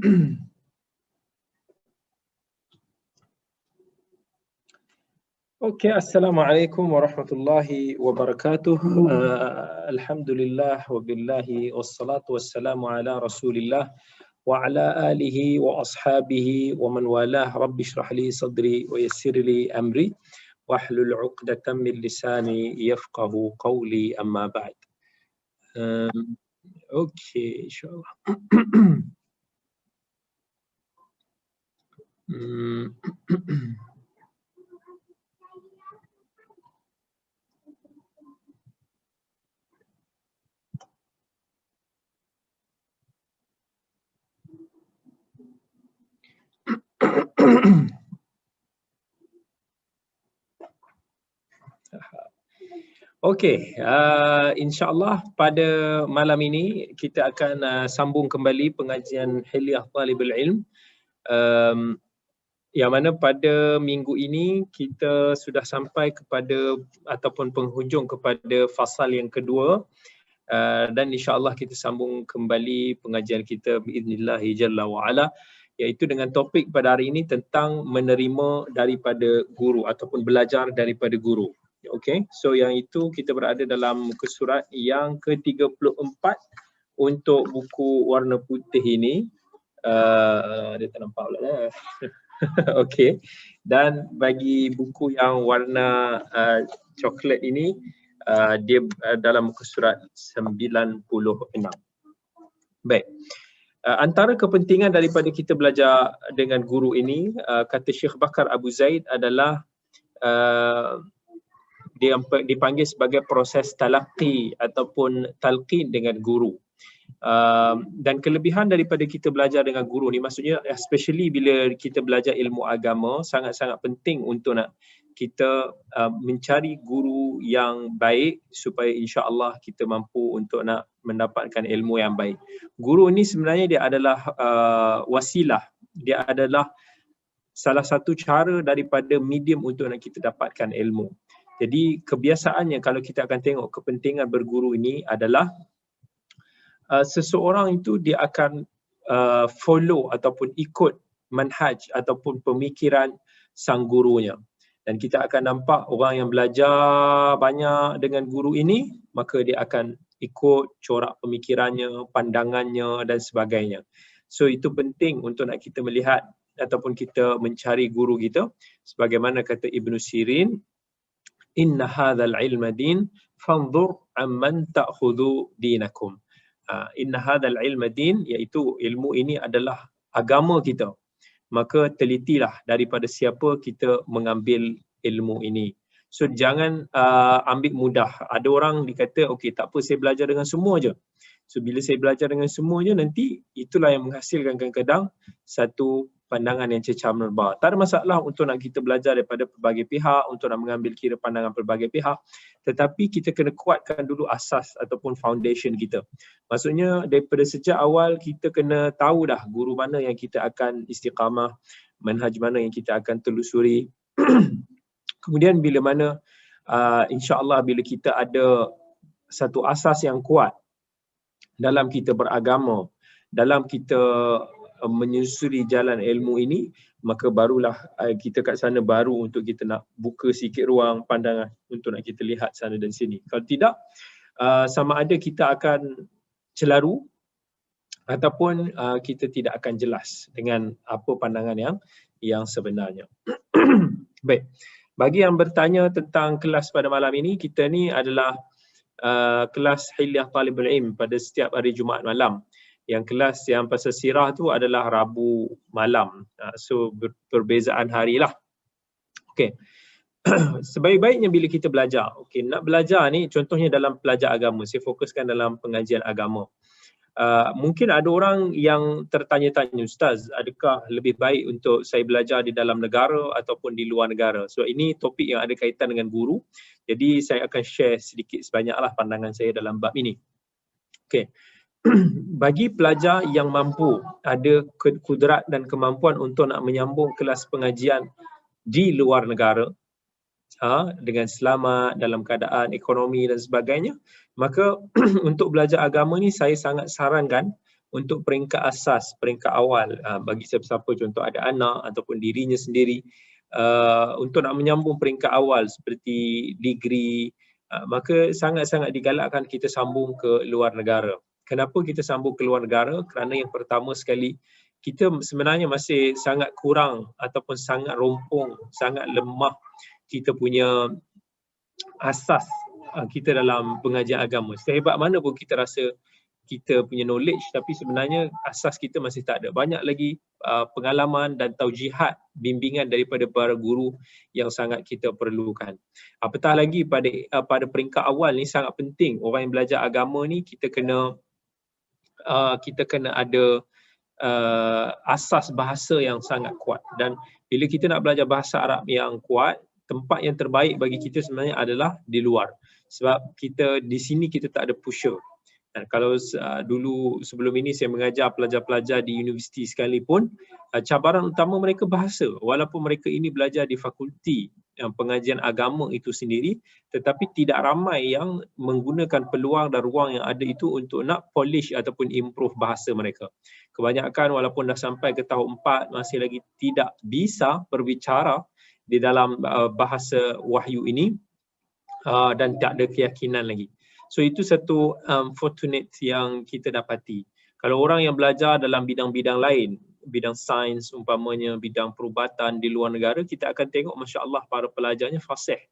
Okey, Assalamualaikum warahmatullahi wabarakatuh. Alhamdulillah wabillahi wassalatu wassalamu ala Rasulillah wa ala alihi wa ashabihi wa man walah. Rabbi shrah li sadri wa yassir li amri wahlul 'uqdatam min lisani yafqahu qawli, amma ba'd. Okey, insyaallah. Okey, insya-Allah pada malam ini kita akan sambung kembali pengajian Hilyah Talibul Ilm. Yang mana pada minggu ini kita sudah sampai kepada ataupun penghujung kepada fasal yang kedua, dan insya-Allah kita sambung kembali pengajian kita biiznillah jalla wa ala, iaitu dengan topik pada hari ini tentang menerima daripada guru ataupun belajar daripada guru. Okey, so yang itu kita berada dalam muka surat yang ke-34 untuk buku warna putih ini. Dia tak nampak pula dah. Okey, dan bagi buku yang warna coklat ini, dia dalam muka surat 96. Baik. Antara kepentingan daripada kita belajar dengan guru ini, kata Syekh Bakar Abu Zaid, adalah dia dipanggil sebagai proses talaqi ataupun talqin dengan guru. Dan kelebihan daripada kita belajar dengan guru ni, maksudnya especially bila kita belajar ilmu agama, sangat-sangat penting untuk nak kita mencari guru yang baik supaya insya-Allah kita mampu untuk nak mendapatkan ilmu yang baik. Guru ni sebenarnya dia adalah wasilah, dia adalah salah satu cara daripada medium untuk nak kita dapatkan ilmu. Jadi kebiasaannya kalau kita akan tengok kepentingan berguru ini adalah seseorang itu dia akan follow ataupun ikut manhaj ataupun pemikiran sang gurunya. Dan kita akan nampak orang yang belajar banyak dengan guru ini, maka dia akan ikut corak pemikirannya, pandangannya dan sebagainya. So itu penting untuk nak kita melihat ataupun kita mencari guru kita. Sebagaimana kata Ibnu Sirin, inna hadzal ilma din fanzur amman ta'khudhu dinakum. Inna hadzal ilma din, iaitu ilmu ini adalah agama kita. Maka telitilah daripada siapa kita mengambil ilmu ini. So jangan ambil mudah. Ada orang dikata okey tak apa saya belajar dengan semua je. So bila saya belajar dengan semua je, nanti itulah yang menghasilkan kadang-kadang satu pandangan yang cecah merebak. Tak ada masalah untuk nak kita belajar daripada pelbagai pihak, untuk nak mengambil kira pandangan pelbagai pihak, tetapi kita kena kuatkan dulu asas ataupun foundation kita. Maksudnya daripada sejak awal kita kena tahu dah guru mana yang kita akan istiqamah, manhaj mana yang kita akan telusuri. Kemudian bila mana insya-Allah bila kita ada satu asas yang kuat dalam kita beragama, dalam kita menyusuri jalan ilmu ini, maka barulah kita kat sana baru untuk kita nak buka sikit ruang pandangan untuk nak kita lihat sana dan sini. Kalau tidak, sama ada kita akan celaru ataupun kita tidak akan jelas dengan apa pandangan yang sebenarnya. Baik. Bagi yang bertanya tentang kelas pada malam ini, kita ni adalah kelas Hilyah Talibul Ilm pada setiap hari Jumaat malam. Yang kelas yang pasal sirah tu adalah Rabu malam. So perbezaan harilah. Okey. Sebaik-baiknya bila kita belajar. Okey, nak belajar ni contohnya dalam pelajar agama. Saya fokuskan dalam pengajian agama. Mungkin ada orang yang tertanya-tanya, Ustaz, adakah lebih baik untuk saya belajar di dalam negara ataupun di luar negara? So ini topik yang ada kaitan dengan guru. Jadi saya akan share sedikit sebanyaklah pandangan saya dalam bab ini. Okey. Bagi pelajar yang mampu, ada kudrat dan kemampuan untuk nak menyambung kelas pengajian di luar negara dengan selamat dalam keadaan ekonomi dan sebagainya, maka untuk belajar agama ni saya sangat sarankan untuk peringkat asas, peringkat awal bagi siapa-siapa contoh ada anak ataupun dirinya sendiri, untuk nak menyambung peringkat awal seperti degree, maka sangat-sangat digalakkan kita sambung ke luar negara. Kenapa kita sambung ke luar negara? Kerana yang pertama sekali, kita sebenarnya masih sangat kurang ataupun sangat rompong, sangat lemah kita punya asas kita dalam pengajian agama. Sehebat mana pun kita rasa kita punya knowledge, tapi sebenarnya asas kita masih tak ada. Banyak lagi pengalaman dan taujihat, bimbingan daripada para guru yang sangat kita perlukan. Apatah lagi pada peringkat awal ni sangat penting. Orang yang belajar agama ni kita kena ada asas bahasa yang sangat kuat. Dan bila kita nak belajar bahasa Arab yang kuat, tempat yang terbaik bagi kita sebenarnya adalah di luar. Sebab kita di sini kita tak ada pusher. Dan kalau dulu sebelum ini saya mengajar pelajar-pelajar di universiti sekalipun, cabaran utama mereka bahasa. Walaupun mereka ini belajar di fakulti pengajian agama itu sendiri, tetapi tidak ramai yang menggunakan peluang dan ruang yang ada itu untuk nak polish ataupun improve bahasa mereka. Kebanyakan walaupun dah sampai ke tahun 4 masih lagi tidak bisa berbicara di dalam bahasa wahyu ini dan tak ada keyakinan lagi. So itu satu fortunate yang kita dapati. Kalau orang yang belajar dalam bidang-bidang lain, bidang sains umpamanya, bidang perubatan di luar negara, kita akan tengok Masya Allah para pelajarnya fasih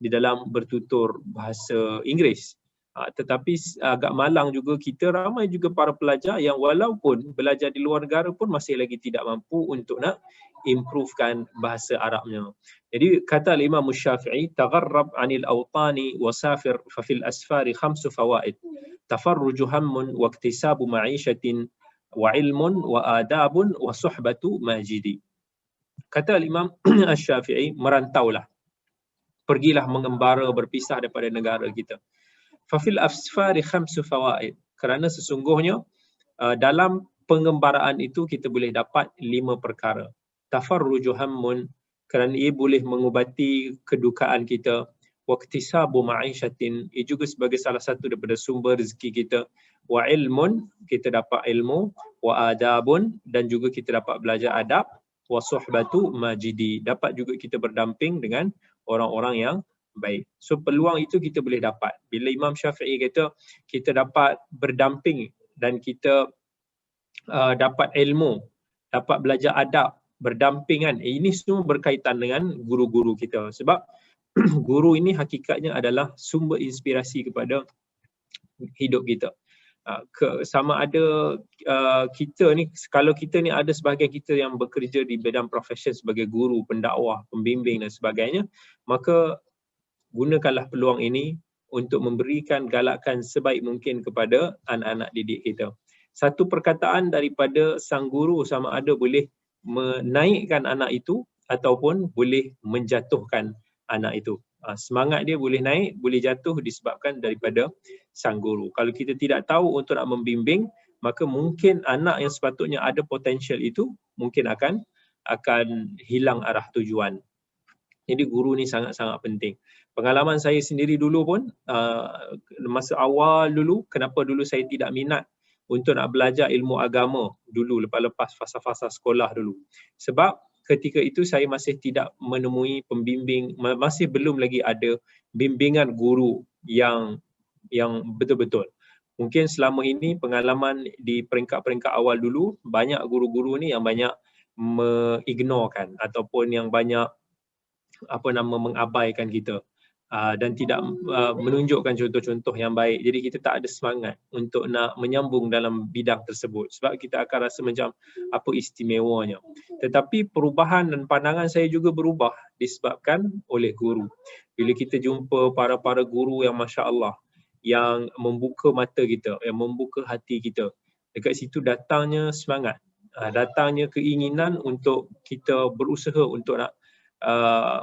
di dalam bertutur bahasa Inggeris. Tetapi agak malang juga kita ramai juga para pelajar yang walaupun belajar di luar negara pun masih lagi tidak mampu untuk nak improvekan bahasa Arabnya. Jadi kata Imam Syafi'i, tagharrab 'anil awtani wasafir fa fil asfari khamsu fawaid. Tafarruju hammun wa iktisabu ma'ishatin wa ilmun wa adabun wa suhbatu majidi. Kata Imam Syafi'i, merantaulah. Pergilah mengembara, berpisah daripada negara kita. Fa fil asfari khamsu fawaid. Kerana sesungguhnya dalam pengembaraan itu kita boleh dapat 5 perkara. Tafarruju hammun, kerana ia boleh mengubati kedukaan kita. Waqtisabu ma'ishatin, ia juga sebagai salah satu daripada sumber rezeki kita. Wa ilmun, kita dapat ilmu. Wa adabun, dan juga kita dapat belajar adab. Wa suhbatu majidi, dapat juga kita berdamping dengan orang-orang yang baik. So peluang itu kita boleh dapat. Bila Imam Syafi'i kata kita dapat berdamping dan kita dapat ilmu, dapat belajar adab, berdampingan, ini semua berkaitan dengan guru-guru kita. Sebab guru ini hakikatnya adalah sumber inspirasi kepada hidup kita. Sama ada kita ni, kalau kita ni ada sebahagian kita yang bekerja di bidang profession sebagai guru, pendakwah, pembimbing dan sebagainya, maka gunakanlah peluang ini untuk memberikan galakan sebaik mungkin kepada anak-anak didik kita. Satu perkataan daripada sang guru sama ada boleh menaikkan anak itu ataupun boleh menjatuhkan anak itu. Semangat dia boleh naik, boleh jatuh disebabkan daripada sang guru. Kalau kita tidak tahu untuk nak membimbing, maka mungkin anak yang sepatutnya ada potensial itu mungkin akan hilang arah tujuan. Jadi guru ni sangat-sangat penting. Pengalaman saya sendiri dulu pun, masa awal dulu, kenapa dulu saya tidak minat untuk nak belajar ilmu agama dulu, lepas-lepas fasa-fasa sekolah dulu. Sebab ketika itu saya masih tidak menemui pembimbing, masih belum lagi ada bimbingan guru yang betul-betul. Mungkin selama ini pengalaman di peringkat-peringkat awal dulu, banyak guru-guru ni yang banyak mengignorkan ataupun yang banyak mengabaikan kita dan tidak menunjukkan contoh-contoh yang baik. Jadi kita tak ada semangat untuk nak menyambung dalam bidang tersebut sebab kita akan rasa macam apa istimewanya. Tetapi perubahan dan pandangan saya juga berubah disebabkan oleh guru. Bila kita jumpa para-para guru yang Masya Allah, yang membuka mata kita, yang membuka hati kita, dekat situ datangnya semangat, datangnya keinginan untuk kita berusaha untuk nak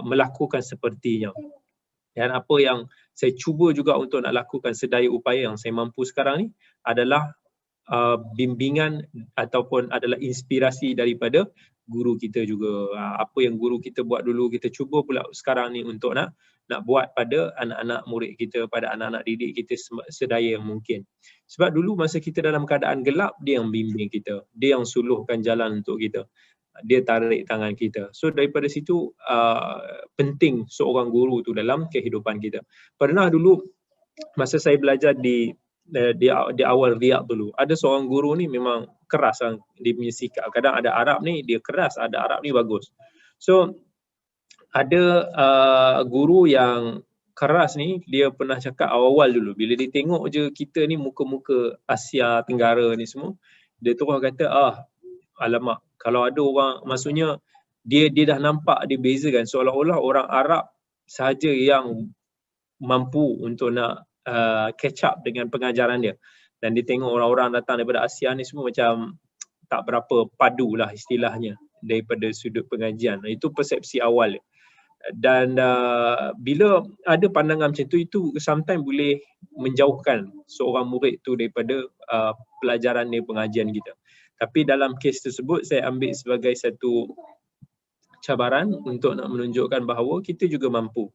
melakukan sepertinya. Dan apa yang saya cuba juga untuk nak lakukan sedaya upaya yang saya mampu sekarang ni adalah bimbingan ataupun adalah inspirasi daripada guru kita juga. Apa yang guru kita buat dulu, kita cuba pula sekarang ni untuk nak nak buat pada anak-anak murid kita, pada anak-anak didik kita sedaya yang mungkin. Sebab dulu masa kita dalam keadaan gelap, dia yang bimbing kita, dia yang suluhkan jalan untuk kita, dia tarik tangan kita. So daripada situ penting seorang guru tu dalam kehidupan kita. Pernah dulu masa saya belajar di awal Riyadh dulu, ada seorang guru ni memang keras dia punya sikap. Kadang ada Arab ni dia keras, ada Arab ni bagus. So ada guru yang keras ni, dia pernah cakap awal-awal dulu, bila dia tengok je kita ni muka-muka Asia Tenggara ni semua, dia terus kata, alamak, kalau ada orang, maksudnya dia dah nampak, dia bezakan seolah-olah orang Arab sahaja yang mampu untuk nak catch up dengan pengajaran dia. Dan dia tengok orang-orang datang daripada Asia ni semua macam tak berapa padu lah istilahnya daripada sudut pengajian. Itu persepsi awal. Dan bila ada pandangan macam tu, itu sometimes boleh menjauhkan seorang murid tu daripada pelajaran dia, pengajian kita. Tapi dalam kes tersebut saya ambil sebagai satu cabaran untuk nak menunjukkan bahawa kita juga mampu.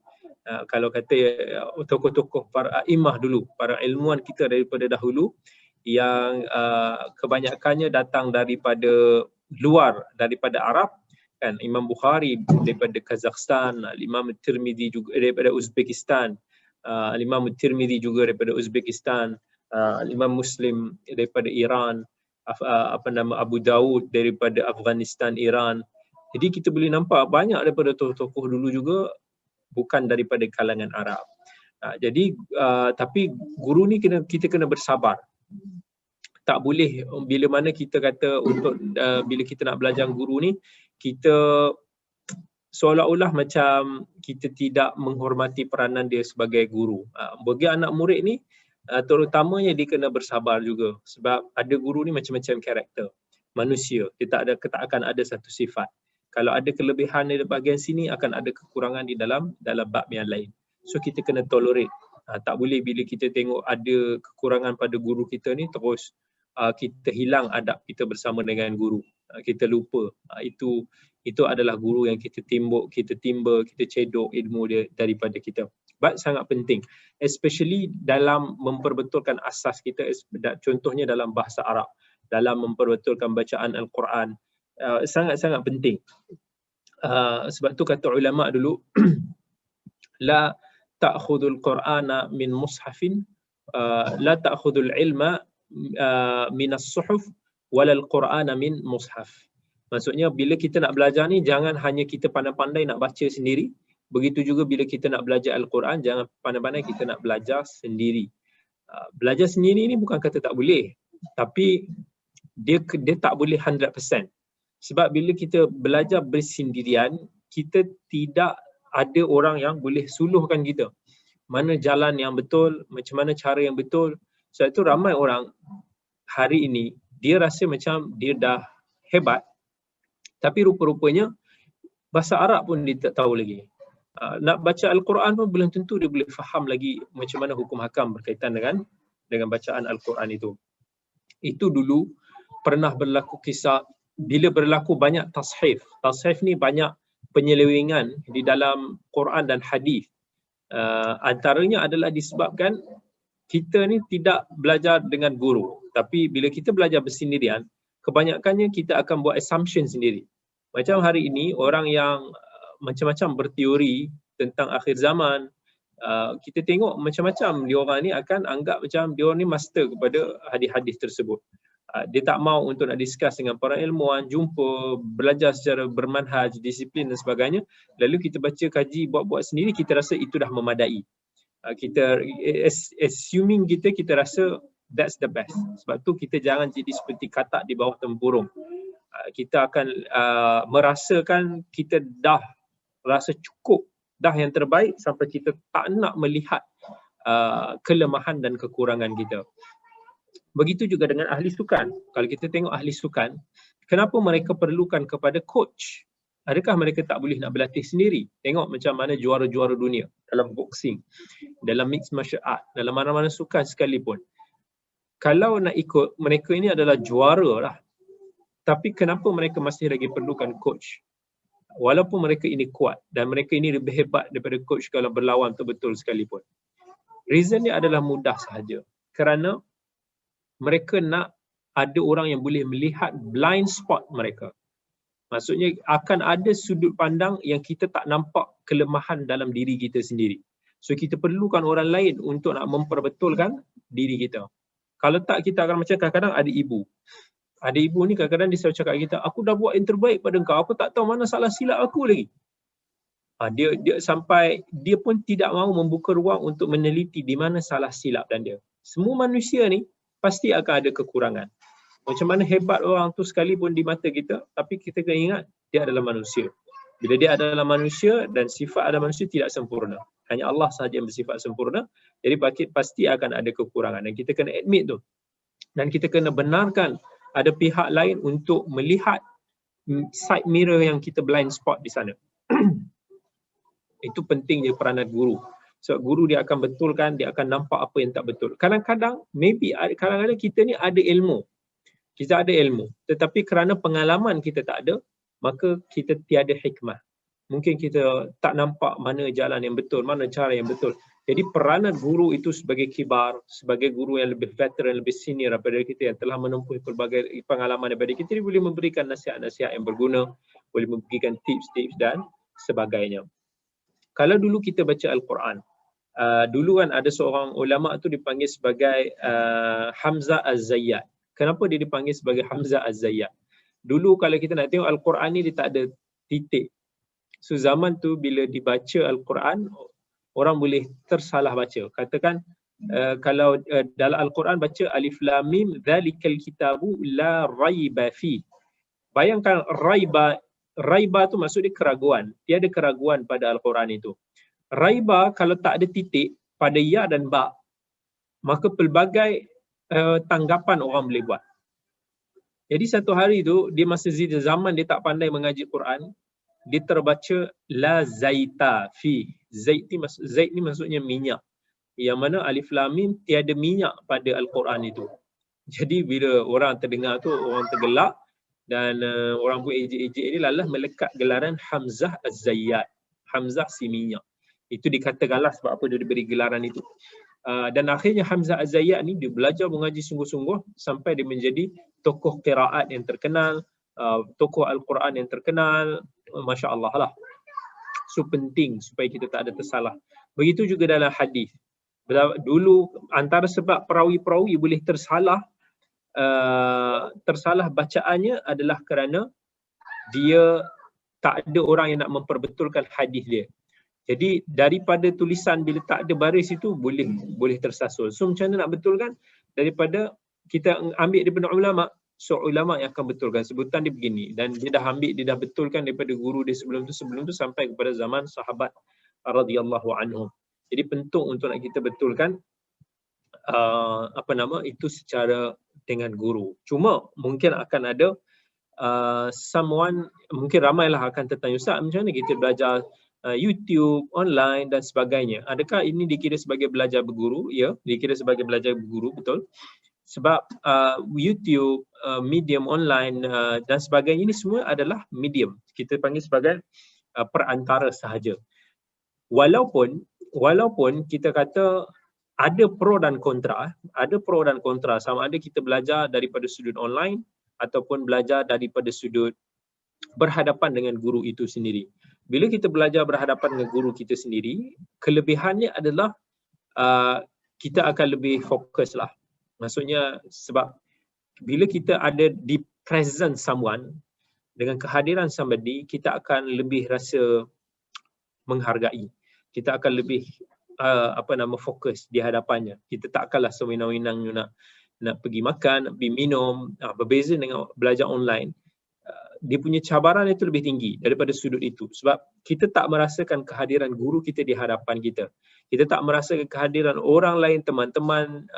Kalau kata tokoh-tokoh para imam dulu, para ilmuwan kita daripada dahulu yang kebanyakannya datang daripada luar, daripada Arab, kan, Imam Bukhari daripada Kazakhstan, Imam Tirmizi juga daripada Uzbekistan, Imam Tirmizi juga daripada Uzbekistan, Imam Muslim daripada Iran, Abu Daud daripada Afghanistan, Iran. Jadi kita boleh nampak banyak daripada tokoh-tokoh dulu juga bukan daripada kalangan Arab. Jadi tapi guru ni kita kena bersabar. Tak boleh bila mana kita kata untuk bila kita nak belajar guru ni, kita seolah-olah macam kita tidak menghormati peranan dia sebagai guru. Bagi anak murid ni terutamanya dia kena bersabar juga, sebab ada guru ni macam-macam karakter manusia. Dia tak akan ada satu sifat. Kalau ada kelebihan di bahagian sini, akan ada kekurangan di dalam bab yang lain. So kita kena tolerate. Tak boleh bila kita tengok ada kekurangan pada guru kita ni, terus kita hilang adab kita bersama dengan guru. Kita lupa itu adalah guru yang kita timbuk, kita timba, kita cedok ilmu dia daripada kita. But sangat penting, especially dalam memperbetulkan asas kita, contohnya dalam bahasa Arab, dalam memperbetulkan bacaan Al-Quran, sangat-sangat penting. Sebab tu kata ulama dulu, la ta'khudul Qur'ana min mushafin, la ta'khudul ilma min as-suhuf wala al-Qur'ana min mushaf. Maksudnya bila kita nak belajar ni, jangan hanya kita pandai-pandai nak baca sendiri. Begitu juga bila kita nak belajar Al-Quran, jangan pandai-pandai kita nak belajar sendiri. Belajar sendiri ni bukan kata tak boleh, tapi dia tak boleh 100%. Sebab bila kita belajar bersendirian, kita tidak ada orang yang boleh suluhkan kita. Mana jalan yang betul, macam mana cara yang betul. Sebab itu ramai orang hari ini, dia rasa macam dia dah hebat, tapi rupa-rupanya bahasa Arab pun dia tak tahu lagi. Nak baca Al-Quran pun belum tentu dia boleh faham lagi macam mana hukum hakam berkaitan dengan bacaan Al-Quran itu. Itu dulu pernah berlaku kisah bila berlaku banyak tashif. Tashif ni banyak penyelewengan di dalam Quran dan hadis. Antaranya adalah disebabkan kita ni tidak belajar dengan guru. Tapi bila kita belajar bersendirian, kebanyakannya kita akan buat assumption sendiri. Macam hari ini orang yang macam-macam berteori tentang akhir zaman, kita tengok macam-macam dia orang ni akan anggap macam dia orang ni master kepada hadis-hadis tersebut. Dia tak mau untuk nak discuss dengan para ilmuwan, jumpa, belajar secara bermanhaj, disiplin dan sebagainya. Lalu kita baca, kaji, buat-buat sendiri, kita rasa itu dah memadai. Kita assuming kita rasa that's the best. Sebab tu kita jangan jadi seperti katak di bawah tempurung. Kita akan merasakan kita dah rasa cukup, dah yang terbaik, sampai kita tak nak melihat kelemahan dan kekurangan kita. Begitu juga dengan ahli sukan. Kalau kita tengok ahli sukan, kenapa mereka perlukan kepada coach? Adakah mereka tak boleh nak berlatih sendiri? Tengok macam mana juara-juara dunia dalam boxing, dalam mixed martial art, dalam mana-mana sukan sekalipun. Kalau nak ikut, mereka ini adalah juara lah. Tapi kenapa mereka masih lagi perlukan coach? walaupun mereka ini kuat dan mereka ini lebih hebat daripada coach kalau berlawan betul-betul sekalipun. Reason dia adalah mudah sahaja. Kerana mereka nak ada orang yang boleh melihat blind spot mereka. Maksudnya akan ada sudut pandang yang kita tak nampak kelemahan dalam diri kita sendiri. So kita perlukan orang lain untuk nak memperbetulkan diri kita. Kalau tak, kita akan macam kadang-kadang ada ibu. Ada ibu ni kadang-kadang dia selalu cakap kita, aku dah buat yang terbaik pada engkau, aku tak tahu mana salah silap aku lagi. Dia sampai dia pun tidak mahu membuka ruang untuk meneliti di mana salah silap dan dia. Semua manusia ni pasti akan ada kekurangan. Macam mana hebat orang tu sekalipun di mata kita, tapi kita kena ingat dia adalah manusia. Bila dia adalah manusia dan sifat adalah manusia tidak sempurna. Hanya Allah sahaja yang bersifat sempurna. Jadi pasti akan ada kekurangan dan kita kena admit tu. Dan kita kena benarkan ada pihak lain untuk melihat side mirror yang kita blind spot di sana. Itu pentingnya peranan guru. So guru dia akan betulkan, dia akan nampak apa yang tak betul. Kadang-kadang kadang-kadang kita ni ada ilmu. Kita ada ilmu, tetapi kerana pengalaman kita tak ada, maka kita tiada hikmah. Mungkin kita tak nampak mana jalan yang betul, mana cara yang betul. Jadi peranan guru itu sebagai kibar, sebagai guru yang lebih veteran, lebih senior daripada kita, yang telah menempuh pelbagai pengalaman daripada kita, dia boleh memberikan nasihat-nasihat yang berguna, boleh memberikan tips-tips dan sebagainya. Kalau dulu kita baca Al-Quran, dulu kan ada seorang ulama tu dipanggil sebagai Hamzah Az-Zayyat. Kenapa dia dipanggil sebagai Hamzah Az-Zayyat? Dulu kalau kita nak tengok Al-Quran ni, dia tak ada titik. So zaman tu bila dibaca Al-Quran, orang boleh tersalah baca. Katakan kalau dalam Al-Quran baca Alif Lam Mim dzalikal kitabu la raiba fi. Bayangkan raiba tu maksud dia keraguan. Tiada keraguan pada Al-Quran itu. Raiba kalau tak ada titik pada ya dan ba, maka pelbagai tanggapan orang boleh buat. Jadi satu hari tu, dia masa zaman dia tak pandai mengaji Quran, dia terbaca la zaita fi. Zait ni maksudnya minyak. Yang mana Alif Lam Mim tiada minyak pada Al-Quran itu. Jadi bila orang terdengar tu, orang tergelak dan orang pun ejek-ejek ni lalah melekat gelaran Hamzah Az-Zayyat. Hamzah si minyak. Itu dikatakanlah sebab apa dia diberi gelaran itu. Dan akhirnya Hamzah Az-Zayyat ni dia belajar mengaji sungguh-sungguh sampai dia menjadi tokoh qiraat yang terkenal, tokoh Al-Quran yang terkenal, masya-Allah lah. So penting supaya kita tak ada tersalah. Begitu juga dalam hadis. Dulu antara sebab perawi-perawi boleh tersalah bacaannya adalah kerana dia tak ada orang yang nak memperbetulkan hadis dia. Jadi daripada tulisan bila tak ada baris itu boleh tersasul. So macam mana nak betulkan? Daripada kita ambil daripada ulama, so ulama yang akan betulkan sebutan dia begini, dan dia dah betulkan daripada guru dia sebelum tu sampai kepada zaman sahabat radhiyallahu anhum. Jadi penting untuk nak kita betulkan itu secara dengan guru. Cuma mungkin akan ada mungkin ramailah akan tertanya, Ustaz, macam mana kita belajar YouTube, online dan sebagainya? Adakah ini dikira sebagai belajar berguru? Ya, dikira sebagai belajar berguru, betul. Sebab YouTube, medium online dan sebagainya ini semua adalah medium. Kita panggil sebagai perantara sahaja. Walaupun kita kata ada pro dan kontra, sama ada kita belajar daripada sudut online ataupun belajar daripada sudut berhadapan dengan guru itu sendiri. Bila kita belajar berhadapan dengan guru kita sendiri, kelebihannya adalah kita akan lebih fokus lah. Maksudnya sebab bila kita ada di present someone, dengan kehadiran somebody, kita akan lebih rasa menghargai. Kita akan lebih fokus di hadapannya. Kita tak akanlah sewenang-wenang nak pergi makan, nak pergi minum. Berbeza dengan belajar online. Dia punya cabaran itu lebih tinggi daripada sudut itu. Sebab kita tak merasakan kehadiran guru kita di hadapan kita. Kita tak merasakan kehadiran orang lain, teman-teman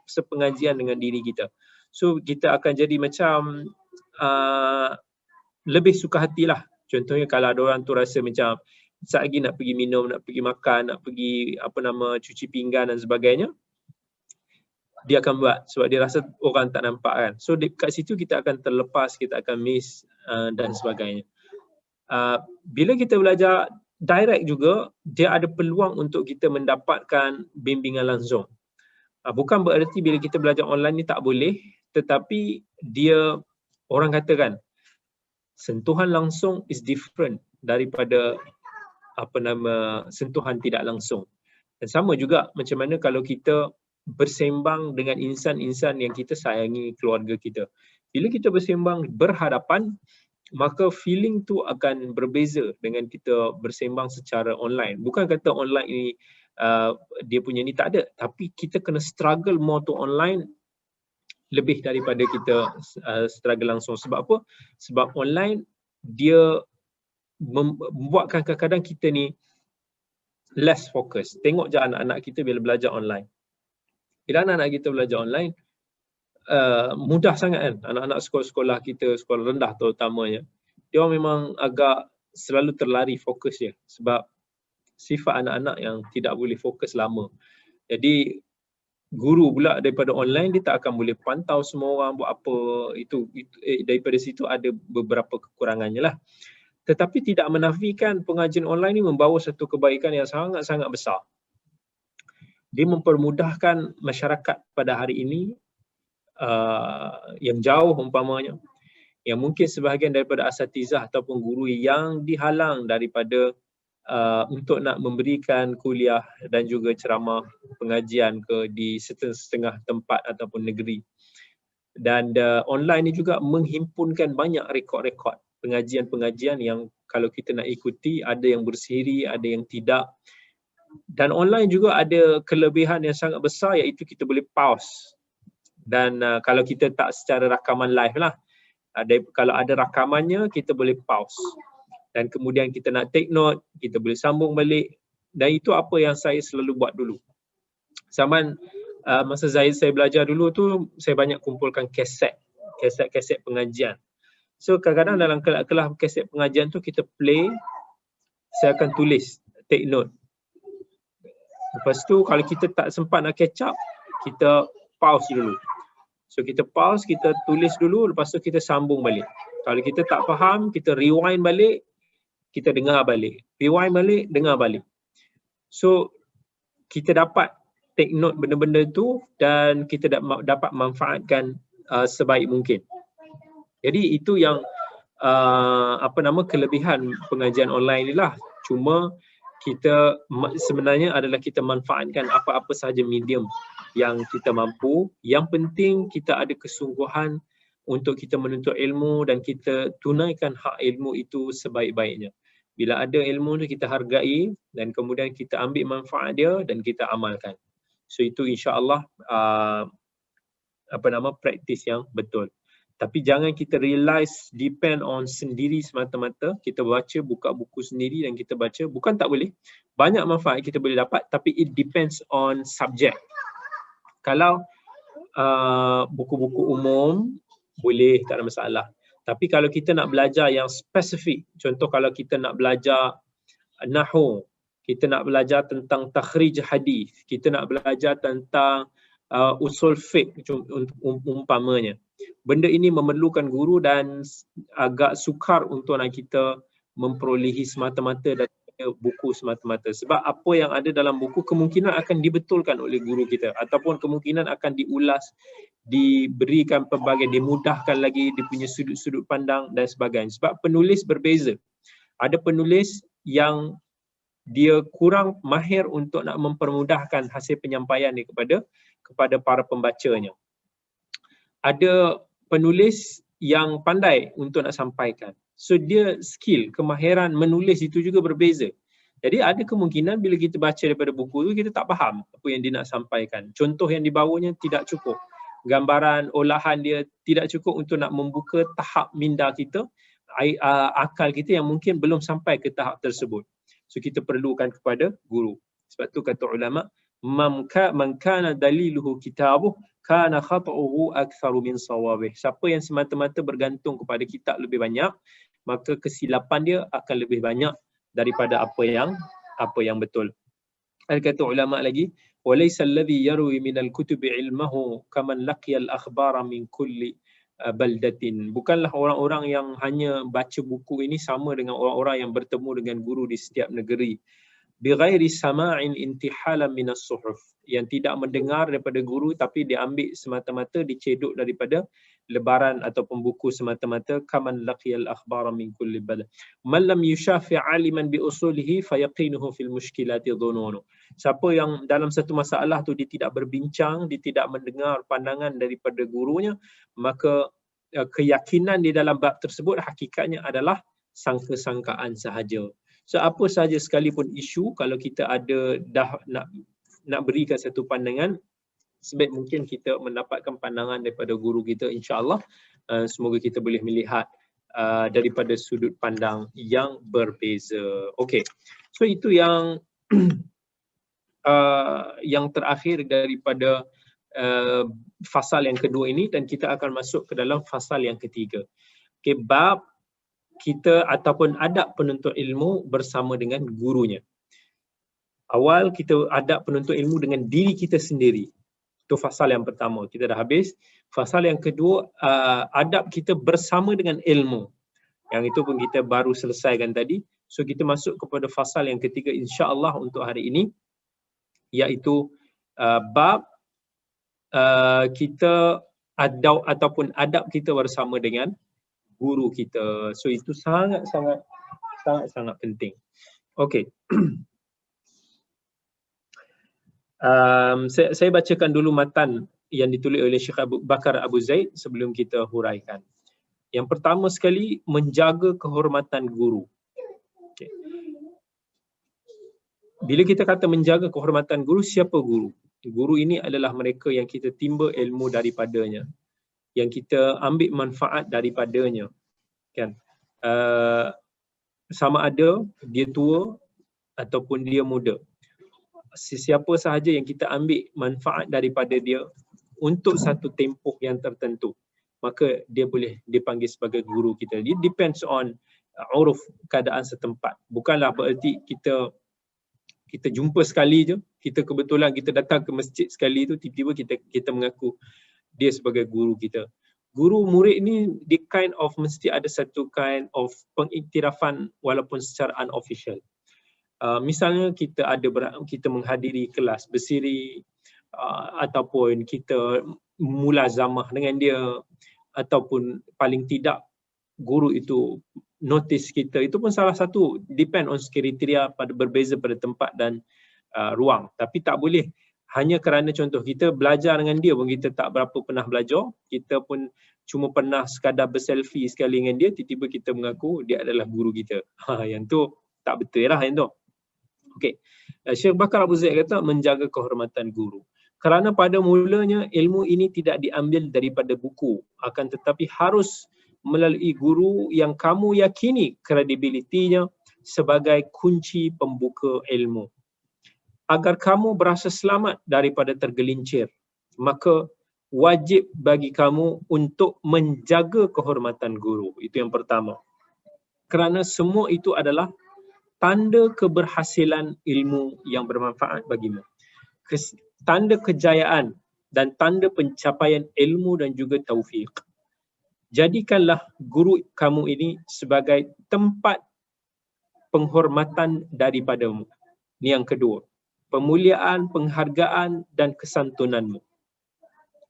sepengajian dengan diri kita. So kita akan jadi macam lebih suka hatilah. Contohnya kalau ada orang tu rasa macam saat lagi nak pergi minum, nak pergi makan, nak pergi cuci pinggan dan sebagainya, dia akan buat sebab dia rasa orang tak nampak kan. So dekat situ kita akan terlepas, kita akan miss dan sebagainya. Bila kita belajar direct juga, dia ada peluang untuk kita mendapatkan bimbingan langsung. Bukan bererti bila kita belajar online ni tak boleh, tetapi dia, orang katakan, sentuhan langsung is different daripada sentuhan tidak langsung. Dan sama juga macam mana kalau kita bersembang dengan insan-insan yang kita sayangi, keluarga kita. Bila kita bersembang berhadapan, maka feeling tu akan berbeza dengan kita bersembang secara online. Bukan kata online ni dia punya ni tak ada, tapi kita kena struggle more to online lebih daripada kita struggle langsung. Sebab apa? Sebab online dia membuatkan kadang-kadang kita ni less focus. Tengok je anak-anak kita bila belajar online. Bila anak-anak kita belajar online, mudah sangat kan. Anak-anak sekolah-sekolah kita, sekolah rendah terutamanya, dia memang agak selalu terlari fokus dia. Sebab sifat anak-anak yang tidak boleh fokus lama. Jadi guru pula daripada online, dia tak akan boleh pantau semua orang buat apa. Daripada situ ada beberapa kekurangannya lah. Tetapi tidak menafikan pengajian online ini membawa satu kebaikan yang sangat-sangat besar. Dia mempermudahkan masyarakat pada hari ini yang jauh umpamanya, yang mungkin sebahagian daripada asatizah ataupun guru yang dihalang daripada untuk nak memberikan kuliah dan juga ceramah pengajian di setengah tempat ataupun negeri. Dan online ni juga menghimpunkan banyak rekod-rekod pengajian-pengajian yang kalau kita nak ikuti, ada yang bersiri, ada yang tidak. Dan online juga ada kelebihan yang sangat besar, iaitu kita boleh pause. Dan kalau kita tak secara rakaman live lah, kalau ada rakamannya, kita boleh pause. Dan kemudian kita nak take note, kita boleh sambung balik. Dan itu apa yang saya selalu buat dulu. Zaman masa saya belajar dulu tu, saya banyak kumpulkan kaset pengajian. So kadang-kadang dalam kelas kaset pengajian tu kita play, saya akan tulis, take note. Lepas tu kalau kita tak sempat nak catch up, kita pause dulu. So kita pause, kita tulis dulu, lepas tu kita sambung balik. Kalau kita tak faham, kita rewind balik, kita dengar balik. Rewind balik, dengar balik. So kita dapat take note benda-benda tu dan kita dapat manfaatkan sebaik mungkin. Jadi itu yang kelebihan pengajian online ni lah. Cuma kita sebenarnya adalah kita manfaatkan apa-apa sahaja medium yang kita mampu. Yang penting kita ada kesungguhan untuk kita menuntut ilmu dan kita tunaikan hak ilmu itu sebaik-baiknya. Bila ada ilmu tu kita hargai dan kemudian kita ambil manfaat dia dan kita amalkan. So itu insya-Allah praktis yang betul. Tapi jangan kita realize depend on sendiri semata-mata. Kita baca, buka buku sendiri dan kita baca. Bukan tak boleh. Banyak manfaat kita boleh dapat, tapi it depends on subject. Kalau buku-buku umum, boleh, tak ada masalah. Tapi kalau kita nak belajar yang spesifik, contoh kalau kita nak belajar nahwu, kita nak belajar tentang takhrij hadis, kita nak belajar tentang usul fiqh umpamanya. Benda ini memerlukan guru dan agak sukar untuk nak kita memperolehi semata-mata daripada buku semata-mata. Sebab apa yang ada dalam buku kemungkinan akan dibetulkan oleh guru kita ataupun kemungkinan akan diulas, diberikan pelbagai, dimudahkan lagi dia punya sudut-sudut pandang dan sebagainya. Sebab penulis berbeza. Ada penulis yang dia kurang mahir untuk nak mempermudahkan hasil penyampaian dia kepada para pembacanya. Ada penulis yang pandai untuk nak sampaikan. So dia skill, kemahiran menulis itu juga berbeza. Jadi ada kemungkinan bila kita baca daripada buku tu kita tak faham apa yang dia nak sampaikan. Contoh yang dibawanya tidak cukup. Gambaran, olahan dia tidak cukup untuk nak membuka tahap minda kita, akal kita yang mungkin belum sampai ke tahap tersebut. So kita perlukan kepada guru. Sebab tu kata ulama, man kana daliluhu kitabuh kana khata'uhu aktsaru min sawabih. Siapa yang semata-mata bergantung kepada kitab lebih banyak, maka kesilapan dia akan lebih banyak daripada apa yang betul. Ada kata ulama lagi, walaysa alladhi yarwi min al-kutubi ilmahu kaman laqiya al-akhbara min kulli baldatin. Bukanlah orang-orang yang hanya baca buku ini sama dengan orang-orang yang bertemu dengan guru di setiap negeri. Bighairi sama'in intihalan minas suhuf, yang tidak mendengar daripada guru tapi diambil semata-mata, dicedok daripada lebaran ataupun buku semata-mata. Kaman laqiyal akhbara min kulli balad man lam yushafi' aliman bi usulihi fayaqinuhu fil mushkilati dhununu. Siapa yang dalam satu masalah tu dia tidak berbincang, dia tidak mendengar pandangan daripada gurunya, maka keyakinan di dalam bab tersebut hakikatnya adalah sangka-sangkaan sahaja. So apa sahaja sekalipun isu, kalau kita ada dah nak berikan satu pandangan, sebaik mungkin kita mendapatkan pandangan daripada guru kita, insya-Allah. Semoga kita boleh melihat daripada sudut pandang yang berbeza. Okey. So itu yang yang terakhir daripada fasal yang kedua ini, dan kita akan masuk ke dalam fasal yang ketiga. Okey, bab kita ataupun adab penuntut ilmu bersama dengan gurunya. Awal kita adab penuntut ilmu dengan diri kita sendiri. Itu fasal yang pertama, kita dah habis. Fasal yang kedua, adab kita bersama dengan ilmu. Yang itu pun kita baru selesaikan tadi. So kita masuk kepada fasal yang ketiga insya-Allah untuk hari ini, iaitu bab kita adab ataupun adab kita bersama dengan guru kita. So itu sangat-sangat penting. Okey. Saya bacakan dulu matan yang ditulis oleh Syekh Abu Bakar Abu Zaid sebelum kita huraikan. Yang pertama sekali, menjaga kehormatan guru. Okay. Bila kita kata menjaga kehormatan guru, siapa guru? Guru ini adalah mereka yang kita timba ilmu daripadanya, yang kita ambil manfaat daripadanya, kan? Sama ada dia tua ataupun dia muda, sesiapa sahaja yang kita ambil manfaat daripada dia untuk satu tempoh yang tertentu, maka dia boleh dipanggil sebagai guru kita. It depends on uruf, keadaan setempat. Bukanlah bererti kita jumpa sekali je, kita kebetulan kita datang ke masjid sekali tu, tiba-tiba kita mengaku dia sebagai guru kita. Guru murid ni dia mesti ada satu kind of pengiktirafan walaupun secara unofficial. Misalnya kita menghadiri kelas bersiri, ataupun kita mulazamah dengan dia, ataupun paling tidak guru itu notice kita, itu pun salah satu, depend on kriteria berbeza pada tempat dan ruang. Tapi tak boleh hanya kerana contoh kita belajar dengan dia pun kita tak berapa pernah belajar, kita pun cuma pernah sekadar berselfie sekali dengan dia, tiba-tiba kita mengaku dia adalah guru kita. Yang tu tak betul lah yang tu. Okey. Syekh Bakar Abu Zaid kata menjaga kehormatan guru. Kerana pada mulanya ilmu ini tidak diambil daripada buku, akan tetapi harus melalui guru yang kamu yakini kredibilitinya sebagai kunci pembuka ilmu. Agar kamu berasa selamat daripada tergelincir, maka wajib bagi kamu untuk menjaga kehormatan guru. Itu yang pertama. Kerana semua itu adalah tanda keberhasilan ilmu yang bermanfaat bagimu. Tanda kejayaan dan tanda pencapaian ilmu dan juga taufiq. Jadikanlah guru kamu ini sebagai tempat penghormatan daripadamu. Ini yang kedua. Pemuliaan, penghargaan dan kesantunanmu.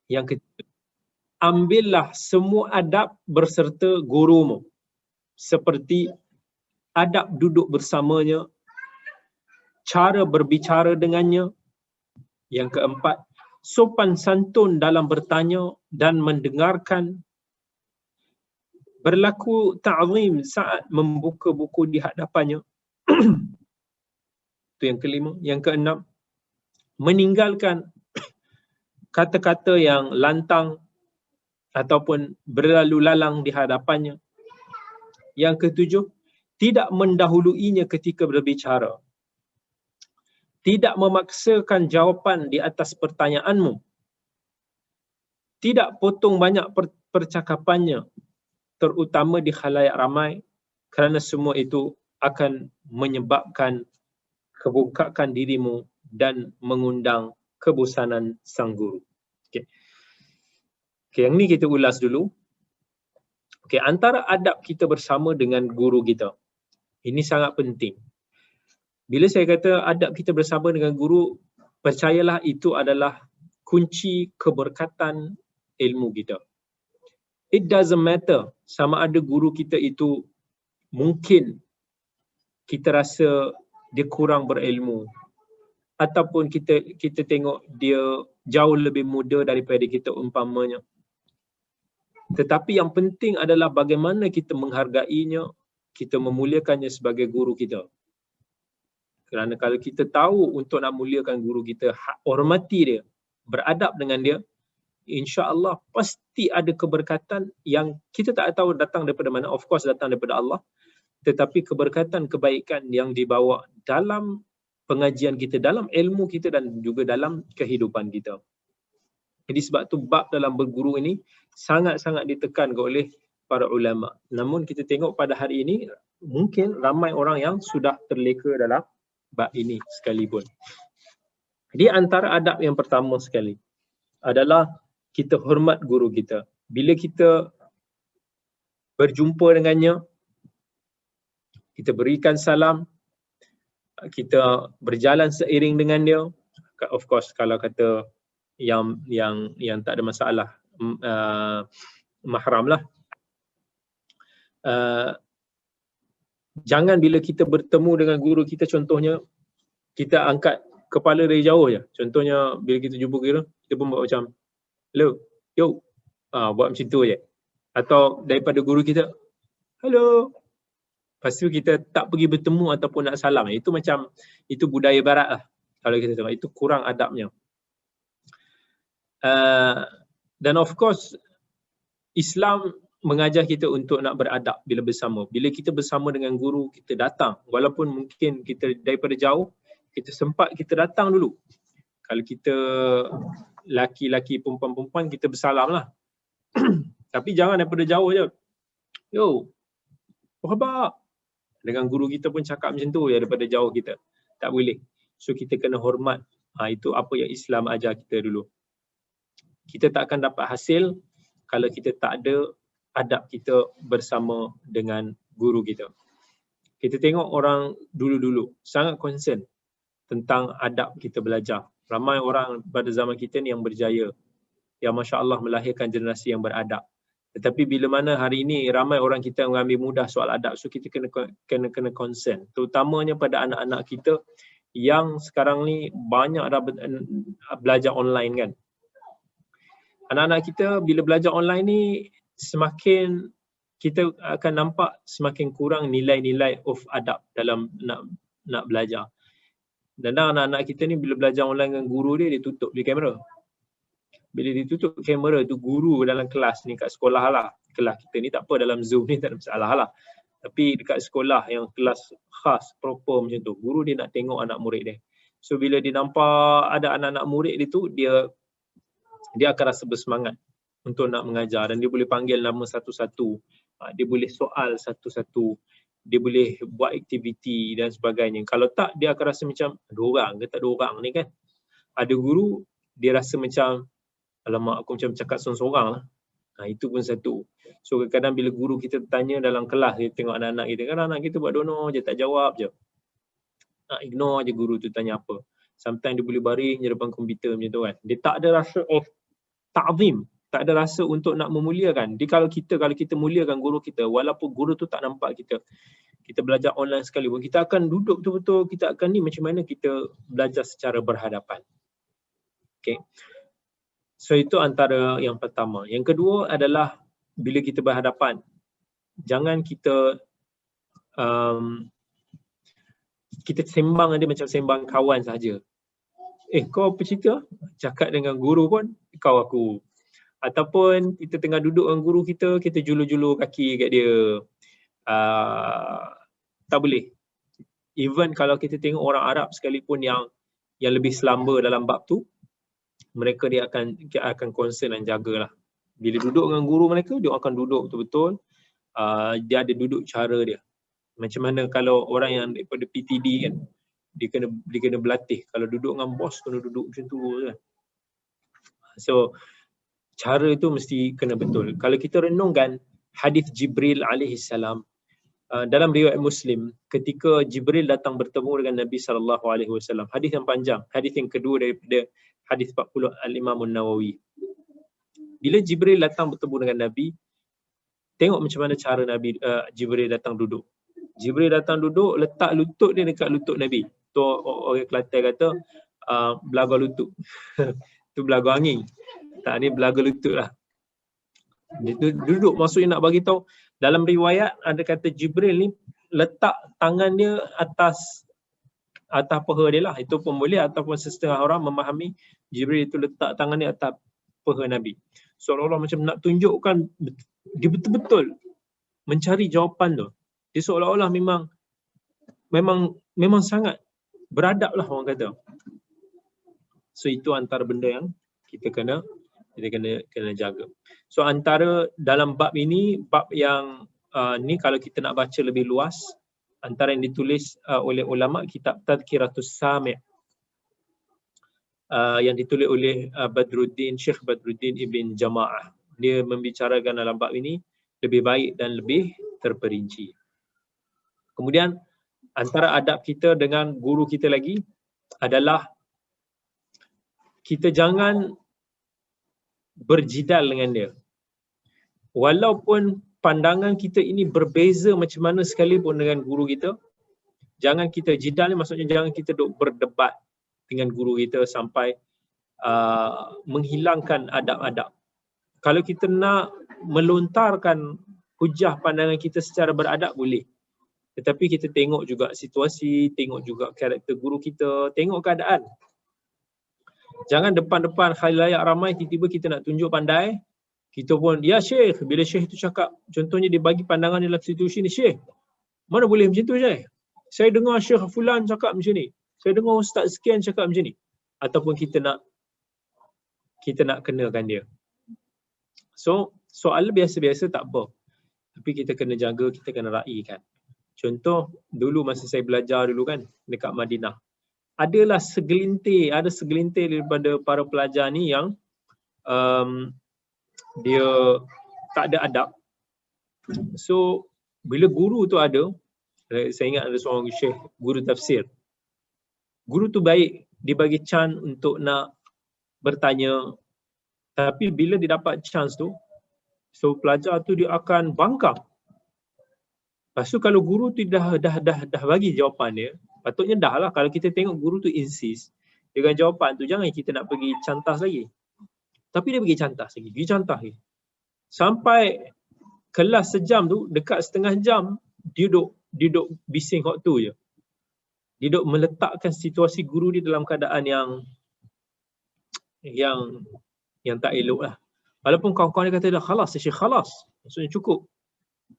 Yang ketiga, ambillah semua adab berserta gurumu, seperti adab duduk bersamanya, cara berbicara dengannya. Yang keempat, sopan santun dalam bertanya dan mendengarkan, berlaku ta'zim saat membuka buku di hadapannya. Itu yang kelima. Yang keenam, meninggalkan kata-kata yang lantang ataupun berlalu lalang di hadapannya. Yang ketujuh, tidak mendahuluinya ketika berbicara. Tidak memaksakan jawapan di atas pertanyaanmu. Tidak potong banyak percakapannya, terutama di khalayak ramai, kerana semua itu akan menyebabkan kebongkakan dirimu dan mengundang kebosanan sang guru. Okey, yang ni kita ulas dulu. Okey, antara adab kita bersama dengan guru kita, ini sangat penting. Bila saya kata adab kita bersama dengan guru, percayalah itu adalah kunci keberkatan ilmu kita. It doesn't matter sama ada guru kita itu mungkin kita rasa dia kurang berilmu, ataupun kita tengok dia jauh lebih muda daripada kita umpamanya. Tetapi yang penting adalah bagaimana kita menghargainya, kita memuliakannya sebagai guru kita. Kerana kalau kita tahu untuk nak muliakan guru kita, hormati dia, beradab dengan dia, insya-Allah pasti ada keberkatan yang kita tak tahu datang daripada mana. Of course datang daripada Allah, tetapi keberkatan kebaikan yang dibawa dalam pengajian kita, dalam ilmu kita dan juga dalam kehidupan kita. Jadi sebab tu bab dalam berguru ini sangat-sangat ditekankan oleh para ulama. Namun kita tengok pada hari ini mungkin ramai orang yang sudah terleka dalam bab ini sekalipun. Jadi antara adab yang pertama sekali adalah kita hormat guru kita. Bila kita berjumpa dengannya, kita berikan salam, kita berjalan seiring dengan dia. Of course kalau kata yang tak ada masalah, mahram lah. Jangan bila kita bertemu dengan guru kita, contohnya kita angkat kepala dari jauh je. Contohnya bila kita jumpa kita pun buat macam hello, yo, buat macam tu je. Atau daripada guru kita, hello, lepas tu kita tak pergi bertemu ataupun nak salam. Itu macam, itu budaya barat lah. Kalau kita tengok, itu kurang adabnya. Dan of course, Islam mengajar kita untuk nak beradab bila bersama. Bila kita bersama dengan guru, kita datang. Walaupun mungkin kita daripada jauh, kita sempat kita datang dulu. Kalau kita laki-laki, perempuan-perempuan, kita bersalam lah. Tapi jangan daripada jauh je. Yo, apa khabar? Dengan guru kita pun cakap macam tu ya, daripada jauh kita. Tak boleh. So kita kena hormat. Itu apa yang Islam ajar kita dulu. Kita tak akan dapat hasil kalau kita tak ada adab kita bersama dengan guru kita. Kita tengok orang dulu-dulu sangat concern tentang adab kita belajar. Ramai orang pada zaman kita ni yang berjaya, yang masya-Allah melahirkan generasi yang beradab. Tetapi bila mana hari ini ramai orang kita mengambil mudah soal adab, so kita kena concern, terutamanya pada anak-anak kita yang sekarang ni banyak dah belajar online kan. Anak-anak kita bila belajar online ni, semakin kita akan nampak semakin kurang nilai-nilai of adab dalam nak belajar. Dan anak-anak kita ni bila belajar online dengan guru dia tutup di kamera. Bila ditutup kamera tu, guru dalam kelas ni kat sekolah lah. Kelas kita ni tak apa, dalam Zoom ni tak ada masalah lah. Tapi dekat sekolah yang kelas khas, proper macam tu, guru dia nak tengok anak murid dia. So bila dia nampak ada anak-anak murid dia tu, dia akan rasa bersemangat untuk nak mengajar, dan dia boleh panggil nama satu-satu, dia boleh soal satu-satu, dia boleh buat aktiviti dan sebagainya. Kalau tak, dia akan rasa macam ada orang ke tak ada orang ni kan. Ada guru dia rasa macam alamak, aku macam cakap seorang-seorang lah. Itu pun satu. So kadang-kadang bila guru kita tanya dalam kelas, dia tengok anak-anak kita, kan anak kita buat dono je, tak jawab je, ignore je guru tu tanya apa. Sometimes dia boleh baring je depan komputer macam tu kan. Dia tak ada rasa of ta'zim, tak ada rasa untuk nak memuliakan. Jadi kalau kita muliakan guru kita, walaupun guru tu tak nampak kita belajar online sekalipun, kita akan duduk betul-betul, kita akan ni macam mana kita belajar secara berhadapan. Okay. So itu antara yang pertama. Yang kedua adalah bila kita berhadapan, jangan kita kita sembang dia macam sembang kawan saja. Kau apa cerita? Cakap dengan guru pun kau aku. Ataupun kita tengah duduk dengan guru kita julur-julur kaki kat dia. Tak boleh. Even kalau kita tengok orang Arab sekalipun yang lebih selamba dalam bab tu, mereka dia akan concern dan jagalah. Bila duduk dengan guru mereka, dia akan duduk betul-betul. Dia ada duduk cara dia. Macam mana kalau orang yang daripada PTD kan, dia kena berlatih. Kalau duduk dengan bos, kena duduk macam tu kan. So cara itu mesti kena betul. Kalau kita renungkan, hadis Jibril alaihi salam. Dalam riwayat Muslim, ketika Jibril datang bertemu dengan Nabi sallallahu alaihi wasallam, hadis yang panjang, hadis yang kedua daripada hadis 40 Al-Imam An-Nawawi. Bila Jibril datang bertemu dengan Nabi, tengok macam mana cara Nabi Jibril datang duduk. Jibril datang duduk, letak lutut dia dekat lutut Nabi. Tu orang Kelantan kata belaga lutut. Tu belaga angin. Tak, ni belaga lutut lah. Dia duduk, maksudnya nak bagi tahu, dalam riwayat ada kata Jibril ni letak tangan dia atas paha dia lah. Itu pun boleh, ataupun setengah orang memahami Jibril itu letak tangan dia atas paha Nabi. Seolah-olah macam nak tunjukkan dia betul-betul mencari jawapan tu. Dia seolah-olah memang sangat beradab lah orang kata. So itu antara benda yang kita kena jaga. So antara dalam bab ini, bab yang ni kalau kita nak baca lebih luas, antara yang ditulis oleh ulama kitab Tadhkiratus Sami' yang ditulis oleh Syekh Badruddin Ibn Jama'ah. Dia membicarakan dalam bab ini lebih baik dan lebih terperinci. Kemudian antara adab kita dengan guru kita lagi adalah kita jangan berjidal dengan dia. Walaupun pandangan kita ini berbeza macam mana sekalipun dengan guru kita, jangan kita jidal ni, maksudnya jangan kita duk berdebat dengan guru kita sampai menghilangkan adab-adab. Kalau kita nak melontarkan hujah pandangan kita secara beradab boleh. Tetapi kita tengok juga situasi, tengok juga karakter guru kita, tengok keadaan. Jangan depan-depan khalayak ramai tiba-tiba kita nak tunjuk pandai, kita pun, ya Syekh, bila Syekh tu cakap, contohnya dia bagi pandangan dalam situasi ni, Syekh, mana boleh macam tu Syekh? Saya dengar Syekh Fulan cakap macam ni. Saya dengar Ustaz sekian cakap macam ni. Ataupun kita nak kenakan dia. So, soal biasa-biasa tak apa. Tapi kita kena jaga, kita kena raikan. Contoh, dulu masa saya belajar dulu kan, dekat Madinah. Ada segelintir daripada para pelajar ni yang dia tak ada adab. So, bila guru tu ada, saya ingat ada seorang syekh, guru tafsir. Guru tu baik, dia bagi chance untuk nak bertanya. Tapi bila dia dapat chance tu, so pelajar tu dia akan bangkang. Lepas tu kalau guru tu dah bagi jawapan dia, patutnya dah lah. Kalau kita tengok guru tu insist dengan jawapan tu, jangan kita nak pergi cantas lagi. Tapi dia pergi cantas lagi. Sampai kelas sejam tu, dekat setengah jam, dia duduk bising hot tu je. Dia duduk meletakkan situasi guru dia dalam keadaan yang tak elok lah. Walaupun kawan-kawan dia kata dah khalas, Syekh khalas. Maksudnya cukup.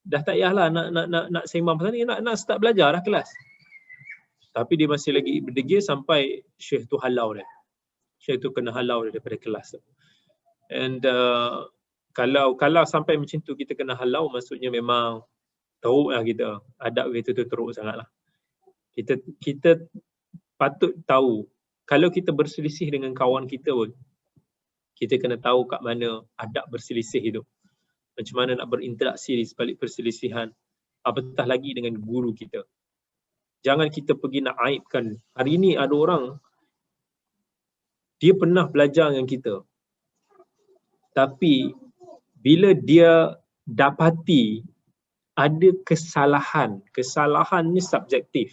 Dah tak payahlah nak sembang pasal ni, nak start belajar dah kelas. Tapi dia masih lagi berdegil sampai Syekh tu halau dia. Syekh tu kena halau dia daripada kelas tu. And kalau sampai macam tu kita kena halau, maksudnya memang teruk lah kita. Adab kita tu teruk sangat lah. Kita patut tahu, kalau kita berselisih dengan kawan kita pun, kita kena tahu kat mana adab berselisih itu. Macam mana nak berinteraksi di sebalik perselisihan. Apatah lagi dengan guru kita. Jangan kita pergi nak aibkan. Hari ini ada orang, dia pernah belajar dengan kita. Tapi bila dia dapati ada kesalahan ni subjektif.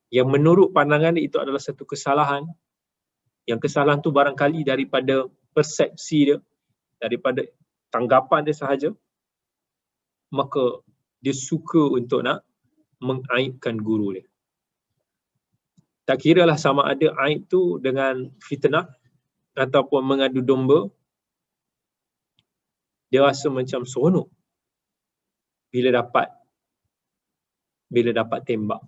Yang menurut pandangan dia itu adalah satu kesalahan. Yang kesalahan tu barangkali daripada persepsi dia, daripada tanggapan dia sahaja, maka dia suka untuk nak mengaibkan guru dia. Tak kiralah sama ada aib tu dengan fitnah ataupun mengadu domba, dia rasa macam seronok bila dapat tembak.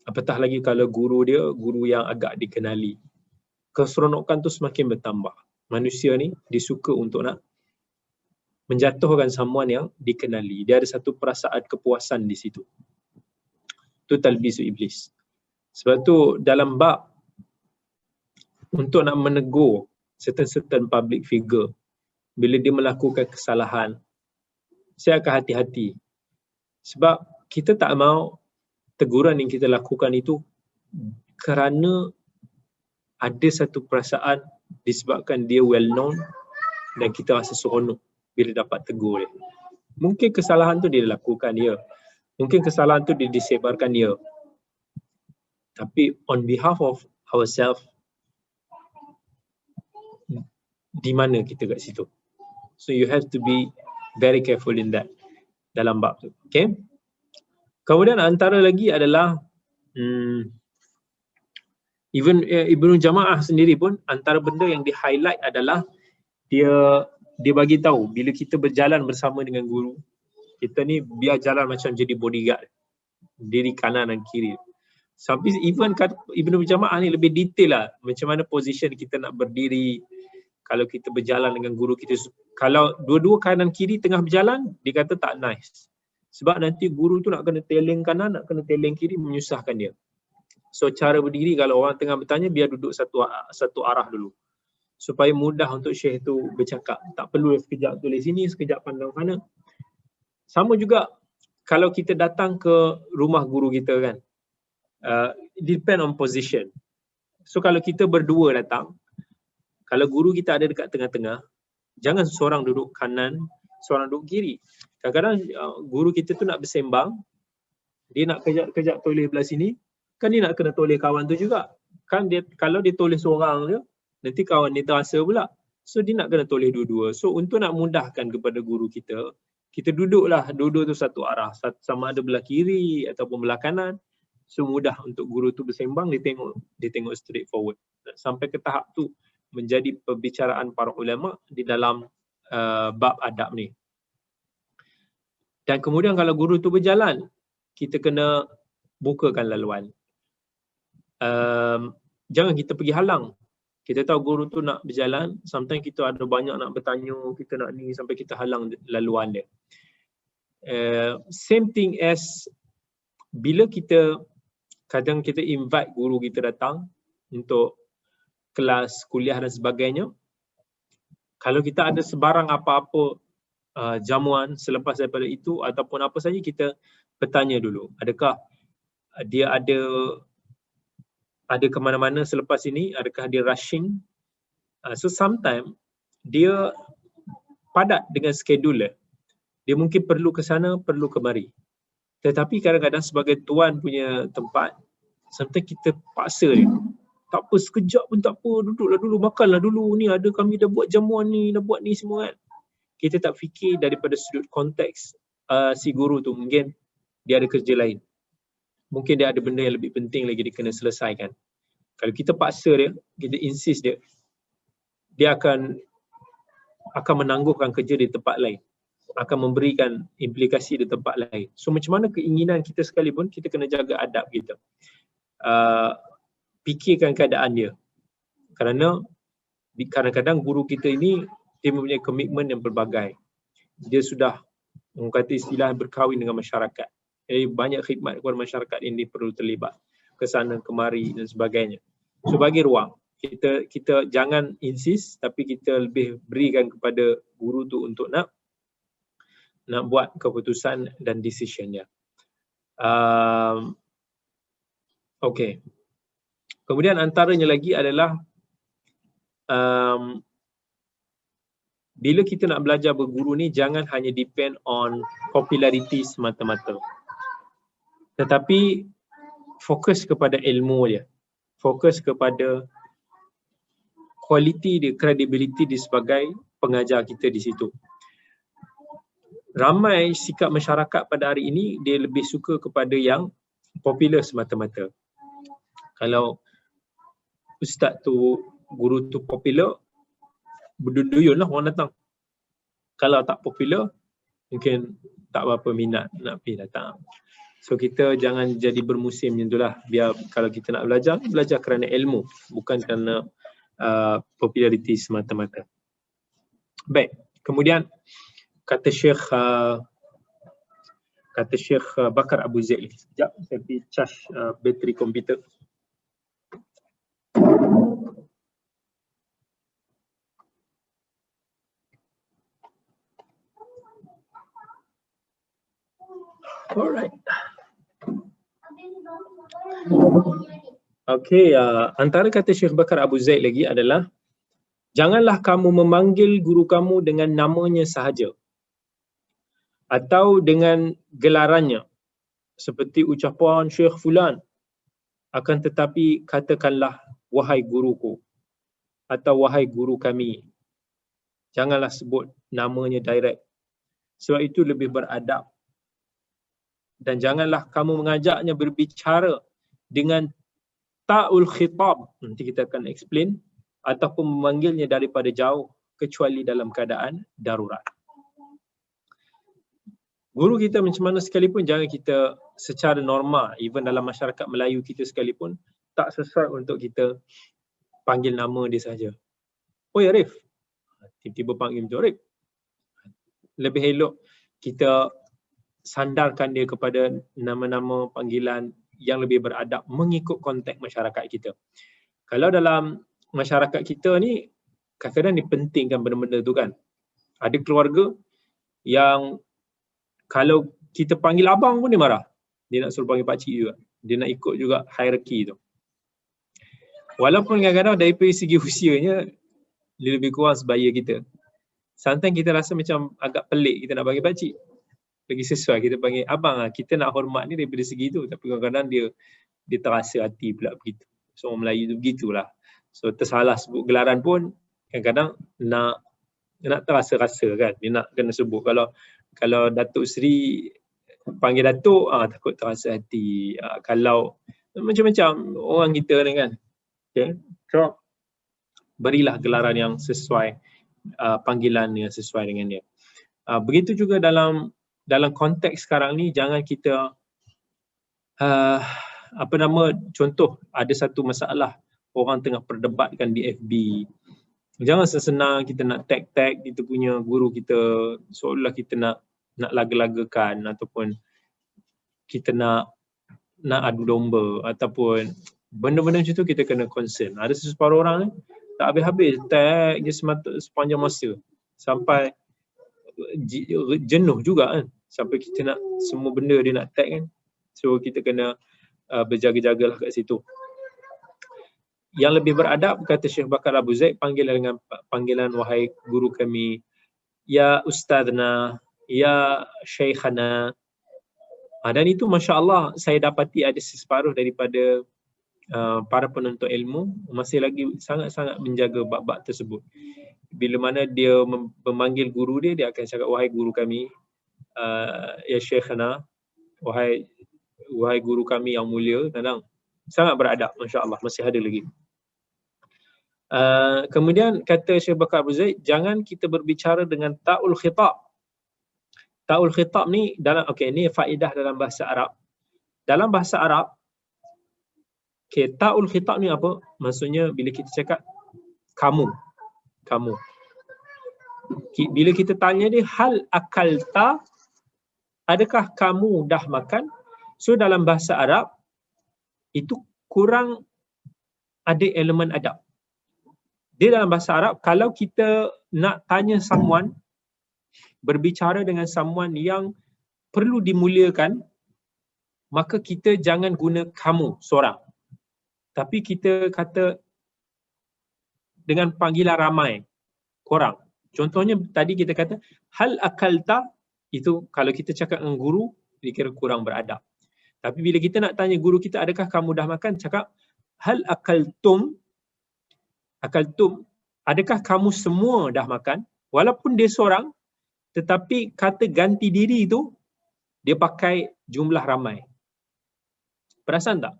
Apatah lagi kalau guru dia guru yang agak dikenali. Keseronokan tu semakin bertambah. Manusia ni dia suka untuk nak menjatuhkan someone yang dikenali. Dia ada satu perasaan kepuasan di situ. Itu talbisu iblis. Sebab tu dalam bab untuk nak menegur certain public figure bila dia melakukan kesalahan, saya akan hati-hati. Sebab kita tak mahu teguran yang kita lakukan itu kerana ada satu perasaan disebabkan dia well known dan kita rasa seronok bila dapat tegur dia. Mungkin kesalahan tu dia lakukan dia. Mungkin kesalahan tu dia disebarkan dia. Tapi on behalf of ourselves, di mana kita kat situ? So you have to be very careful in that dalam bab tu. Okay? Kemudian antara lagi adalah even Ibnu Jamaah sendiri pun antara benda yang di highlight adalah dia bagi tahu bila kita berjalan bersama dengan guru, kita ni biar jalan macam jadi bodyguard, diri kanan dan kiri. Sampai even Ibnu Jamaah ni lebih detail lah macam mana position kita nak berdiri kalau kita berjalan dengan guru kita. Kalau dua-dua kanan kiri tengah berjalan, dia kata tak nice. Sebab nanti guru tu nak kena teling kanan, nak kena teling kiri, menyusahkan dia. So cara berdiri kalau orang tengah bertanya, biar duduk satu arah dulu. Supaya mudah untuk syekh tu bercakap. Tak perlu sekejap tulis sini, sekejap pandang sana. Sama juga kalau kita datang ke rumah guru kita kan. Depend on position. So kalau kita berdua datang, kalau guru kita ada dekat tengah-tengah, jangan seorang duduk kanan, seorang duduk kiri. Kadang-kadang guru kita tu nak bersembang, dia nak kejap toleh belah sini, kan dia nak kena toleh kawan tu juga. Kan dia kalau dia toleh seorang je, nanti kawan dia terasa pula. So dia nak kena toleh dua-dua. So untuk nak mudahkan kepada guru kita, kita duduklah dua-dua tu satu arah, sama ada belah kiri ataupun belah kanan. So mudah untuk guru tu bersembang, dia tengok straight forward. Sampai ke tahap tu menjadi perbicaraan para ulama di dalam bab adab ni. Dan kemudian kalau guru tu berjalan, kita kena bukakan laluan. Jangan kita pergi halang. Kita tahu guru tu nak berjalan, sometimes kita ada banyak nak bertanya, kita nak ni sampai kita halang laluan dia. Same thing as bila kadang kita invite guru kita datang untuk kelas kuliah dan sebagainya. Kalau kita ada sebarang apa-apa jamuan selepas daripada itu ataupun apa saja, kita bertanya dulu. Adakah dia ada ke mana-mana selepas ini? Adakah dia rushing? So sometimes dia padat dengan schedule dia. Dia mungkin perlu ke sana, perlu kemari. Tetapi kadang-kadang sebagai tuan punya tempat, sometimes kita paksa dia. Tak apa, sekejap pun tak apa, duduklah dulu, makanlah dulu, ni ada kami dah buat jamuan ni, dah buat ni semua kan. Kita tak fikir daripada sudut konteks si guru tu, mungkin dia ada kerja lain. Mungkin dia ada benda yang lebih penting lagi dia kena selesaikan. Kalau kita paksa dia, kita insist dia akan menangguhkan kerja di tempat lain, akan memberikan implikasi di tempat lain. So macam mana keinginan kita sekalipun, kita kena jaga adab kita. Fikirkan keadaan dia. Kerana kadang-kadang guru kita ini dia mempunyai komitmen yang berbagai. Dia sudah mengkata istilah berkahwin dengan masyarakat. Jadi banyak khidmat kepada masyarakat ini perlu terlibat ke sana kemari dan sebagainya. So bagi ruang. Kita jangan insist, tapi kita lebih berikan kepada guru tu untuk nak buat keputusan dan decisionnya. Okay. Kemudian antaranya lagi adalah bila kita nak belajar berguru ni, jangan hanya depend on popularity semata-mata. Tetapi fokus kepada ilmu dia. Fokus kepada kualiti dia, credibility dia sebagai pengajar kita di situ. Ramai sikap masyarakat pada hari ini, dia lebih suka kepada yang popular semata-mata. Kalau ustaz tu, guru tu popular, berduyun lah orang datang. Kalau tak popular, mungkin tak berapa minat nak pergi datang. So kita jangan jadi bermusim macam itulah. Biar kalau kita nak belajar kerana ilmu, bukan kerana populariti semata-mata. Baik, kemudian kata Syekh Bakar Abu Zaid ni. Sekejap, saya pergi charge bateri komputer. Alright. Okey, antara kata Syekh Bakar Abu Zaid lagi adalah janganlah kamu memanggil guru kamu dengan namanya sahaja atau dengan gelarannya seperti ucapan Syekh Fulan, akan tetapi katakanlah wahai guruku atau wahai guru kami. Janganlah sebut namanya direct. Sebab itu lebih beradab. Dan janganlah kamu mengajaknya berbicara dengan ta'ul khitab. Nanti kita akan explain. Ataupun memanggilnya daripada jauh kecuali dalam keadaan darurat. Guru kita macam mana sekalipun, jangan kita secara normal, even dalam masyarakat Melayu kita sekalipun, tak sesuai untuk kita panggil nama dia saja. Oh ya Arif. Tiba-tiba panggil macam Arif. Lebih elok kita sandarkan dia kepada nama-nama panggilan yang lebih beradab mengikut konteks masyarakat kita. Kalau dalam masyarakat kita ni, kadang-kadang dipentingkan benda-benda tu kan. Ada keluarga yang kalau kita panggil abang pun dia marah. Dia nak suruh panggil pakcik juga. Dia nak ikut juga hierarki tu. Walaupun kadang-kadang dari segi usianya, dia lebih kurang sebaya kita. Sometimes kita rasa macam agak pelik kita nak panggil pakcik. Lagi sesuai kita panggil abang lah. Kita nak hormat ni daripada segi tu. Tapi kadang-kadang dia terasa hati pula begitu. So orang Melayu tu begitulah. So tersalah sebut gelaran pun kadang-kadang nak terasa-rasa kan. Dia nak kena sebut. Kalau Datuk Seri panggil Datuk, takut terasa hati. Kalau macam-macam orang kita ni kan. Okay. So berilah gelaran yang sesuai, panggilan yang sesuai dengan dia. Begitu juga dalam konteks sekarang ni, jangan kita contoh ada satu masalah orang tengah perdebatkan di FB. Jangan sesenang kita nak tag kita punya guru kita, seolah kita nak laga-lagakan ataupun kita nak adu domba ataupun benda-benda macam tu. Kita kena concern. Ada seseparuh orang ni tak habis-habis tag je sepanjang masa sampai jenuh juga kan, sampai kita nak semua benda dia nak tag kan. So kita kena berjaga-jagalah kat situ. Yang lebih beradab, kata Syekh Bakar Abu Zaid, panggil dengan panggilan wahai guru kami, ya ustazna, ya syekhana. Dan itu masya-Allah saya dapati ada separuh daripada para penuntut ilmu masih lagi sangat-sangat menjaga bab-bab tersebut. Bila mana dia memanggil guru dia akan cakap wahai guru kami, ya syekhana, wahai guru kami yang mulia. Kadang sangat beradab, masya-Allah, masih ada lagi. Kemudian kata Syekh Bakar Abu Zaid, jangan kita berbicara dengan ta'ul khitab. Ta'ul khitab ni ni faedah dalam bahasa Arab. Dalam bahasa Arab, ta'ul khitab ni apa? Maksudnya bila kita cakap kamu. Bila kita tanya dia, hal akalta, adakah kamu dah makan? So dalam bahasa Arab itu kurang ada elemen adab. Dia dalam bahasa Arab, kalau kita nak tanya someone, berbicara dengan someone yang perlu dimuliakan, maka kita jangan guna kamu seorang. Tapi kita kata dengan panggilan ramai, korang. Contohnya tadi kita kata hal akalta, itu kalau kita cakap dengan guru dikira kurang beradab. Tapi bila kita nak tanya guru kita, adakah kamu dah makan, cakap hal akaltum, adakah kamu semua dah makan? Walaupun dia seorang, tetapi kata ganti diri itu dia pakai jumlah ramai. Perasan tak?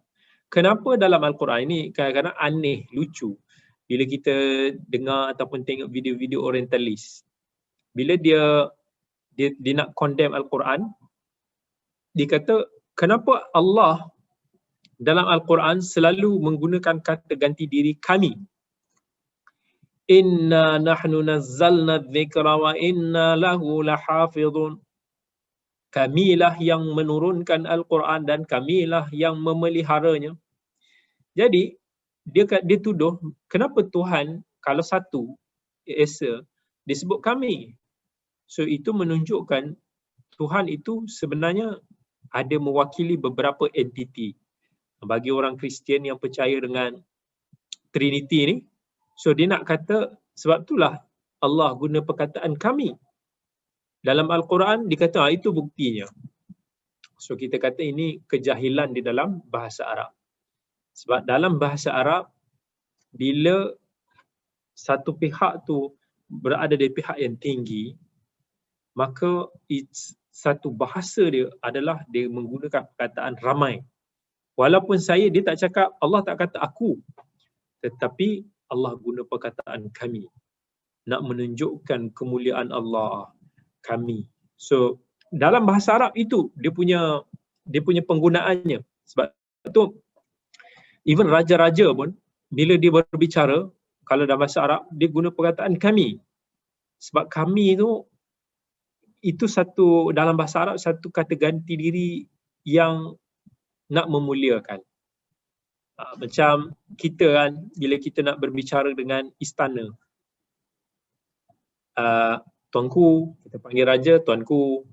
Kenapa dalam Al-Quran ini kadang-kadang aneh, lucu bila kita dengar ataupun tengok video-video orientalis. Bila dia nak condemn Al-Quran, dia kata kenapa Allah dalam Al-Quran selalu menggunakan kata ganti diri kami. Inna nahnu nazzalna dzikra wa inna lahu lahafizun. Kamilah yang menurunkan Al-Quran dan kamilah yang memeliharanya. Jadi dia tuduh kenapa Tuhan kalau satu Esa disebut kami. So itu menunjukkan Tuhan itu sebenarnya ada mewakili beberapa entiti. Bagi orang Kristian yang percaya dengan Trinity ni, so dia nak kata sebab itulah Allah guna perkataan kami. Dalam Al-Quran dikata itu buktinya. So kita kata ini kejahilan di dalam bahasa Arab. Sebab dalam bahasa Arab, bila satu pihak tu berada di pihak yang tinggi, maka satu bahasa dia adalah dia menggunakan perkataan ramai. Walaupun dia tak cakap, Allah tak kata aku, tetapi Allah guna perkataan kami. Nak menunjukkan kemuliaan Allah, kami. So dalam bahasa Arab itu dia punya penggunaannya. Sebab tu even raja-raja pun bila dia berbicara, kalau dalam bahasa Arab dia guna perkataan kami. Sebab kami itu satu dalam bahasa Arab satu kata ganti diri yang nak memuliakan. Macam kita kan, bila kita nak berbicara dengan istana, tuanku, kita panggil raja tuanku.